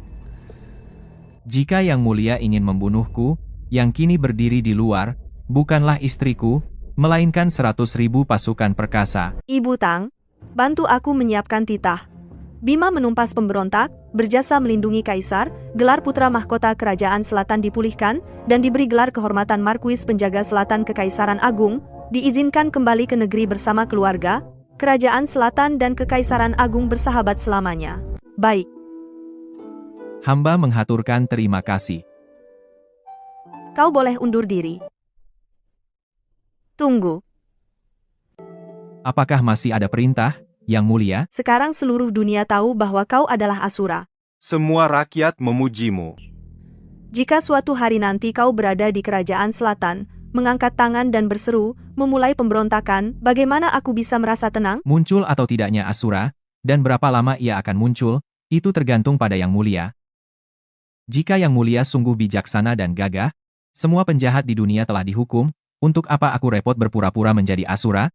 Jika Yang Mulia ingin membunuhku, yang kini berdiri di luar, bukanlah istriku, melainkan 100.000 pasukan perkasa. Ibu Tang, bantu aku menyiapkan titah. Bima menumpas pemberontak, berjasa melindungi kaisar, gelar putra mahkota kerajaan selatan dipulihkan, dan diberi gelar kehormatan Markuis penjaga selatan Kekaisaran Agung, diizinkan kembali ke negeri bersama keluarga, kerajaan selatan dan Kekaisaran Agung bersahabat selamanya. Baik. Hamba menghaturkan terima kasih. Kau boleh undur diri. Tunggu. Apakah masih ada perintah, Yang Mulia? Sekarang seluruh dunia tahu bahwa kau adalah Asura. Semua rakyat memujimu. Jika suatu hari nanti kau berada di kerajaan selatan, mengangkat tangan dan berseru, memulai pemberontakan, bagaimana aku bisa merasa tenang? Muncul atau tidaknya Asura, dan berapa lama ia akan muncul, itu tergantung pada Yang Mulia. Jika Yang Mulia sungguh bijaksana dan gagah, semua penjahat di dunia telah dihukum, untuk apa aku repot berpura-pura menjadi Asura?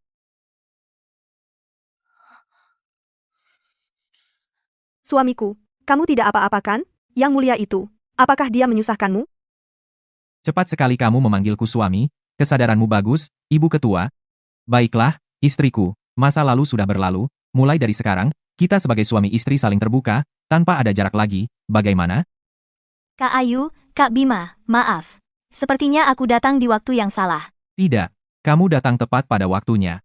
Suamiku, kamu tidak apa-apakan? Yang Mulia itu, apakah dia menyusahkanmu? Cepat sekali kamu memanggilku suami, kesadaranmu bagus, Ibu Ketua. Baiklah, istriku, masa lalu sudah berlalu, mulai dari sekarang, kita sebagai suami istri saling terbuka, tanpa ada jarak lagi, bagaimana? Kak Ayu, Kak Bima, maaf. Sepertinya aku datang di waktu yang salah. Tidak, kamu datang tepat pada waktunya.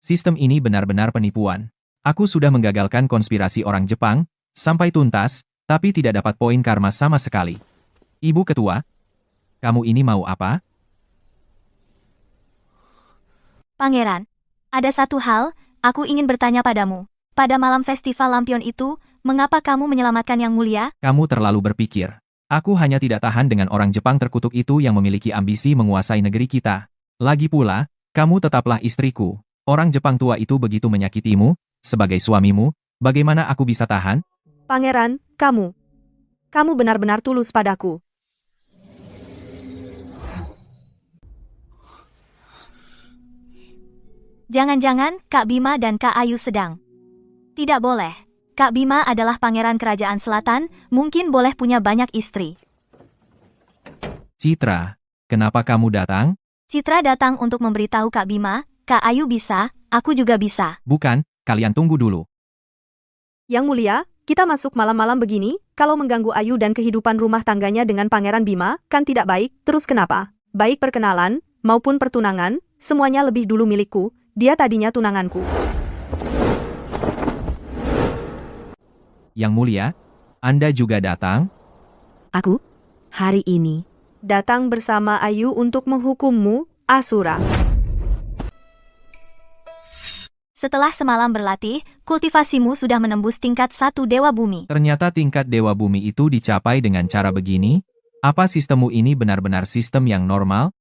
Sistem ini benar-benar penipuan. Aku sudah menggagalkan konspirasi orang Jepang, sampai tuntas, tapi tidak dapat poin karma sama sekali. Ibu Ketua, kamu ini mau apa? Pangeran, ada satu hal, aku ingin bertanya padamu. pada malam festival lampion itu, mengapa kamu menyelamatkan Yang Mulia? Kamu terlalu berpikir. Aku hanya tidak tahan dengan orang Jepang terkutuk itu yang memiliki ambisi menguasai negeri kita. Lagi pula, kamu tetaplah istriku. Orang Jepang tua itu begitu menyakitimu, sebagai suamimu, bagaimana aku bisa tahan? Pangeran, kamu benar-benar tulus padaku. Jangan-jangan Kak Bima dan Kak Ayu sedang. Tidak boleh. Kak Bima adalah pangeran kerajaan selatan, mungkin boleh punya banyak istri. Citra, kenapa kamu datang? Citra datang untuk memberitahu Kak Bima, Kak Ayu bisa, aku juga bisa. Bukan, kalian tunggu dulu. Yang Mulia, kita masuk malam-malam begini, kalau mengganggu Ayu dan kehidupan rumah tangganya dengan Pangeran Bima, kan tidak baik, terus kenapa? Baik perkenalan, maupun pertunangan, semuanya lebih dulu milikku, dia tadinya tunanganku. Yang Mulia, Anda juga datang? Aku? Hari ini. Datang bersama Ayu untuk menghukummu, Asura. Setelah semalam berlatih, kultivasimu sudah menembus tingkat 1 Dewa Bumi. Ternyata tingkat Dewa Bumi itu dicapai dengan cara begini? Apa sistemmu ini benar-benar sistem yang normal?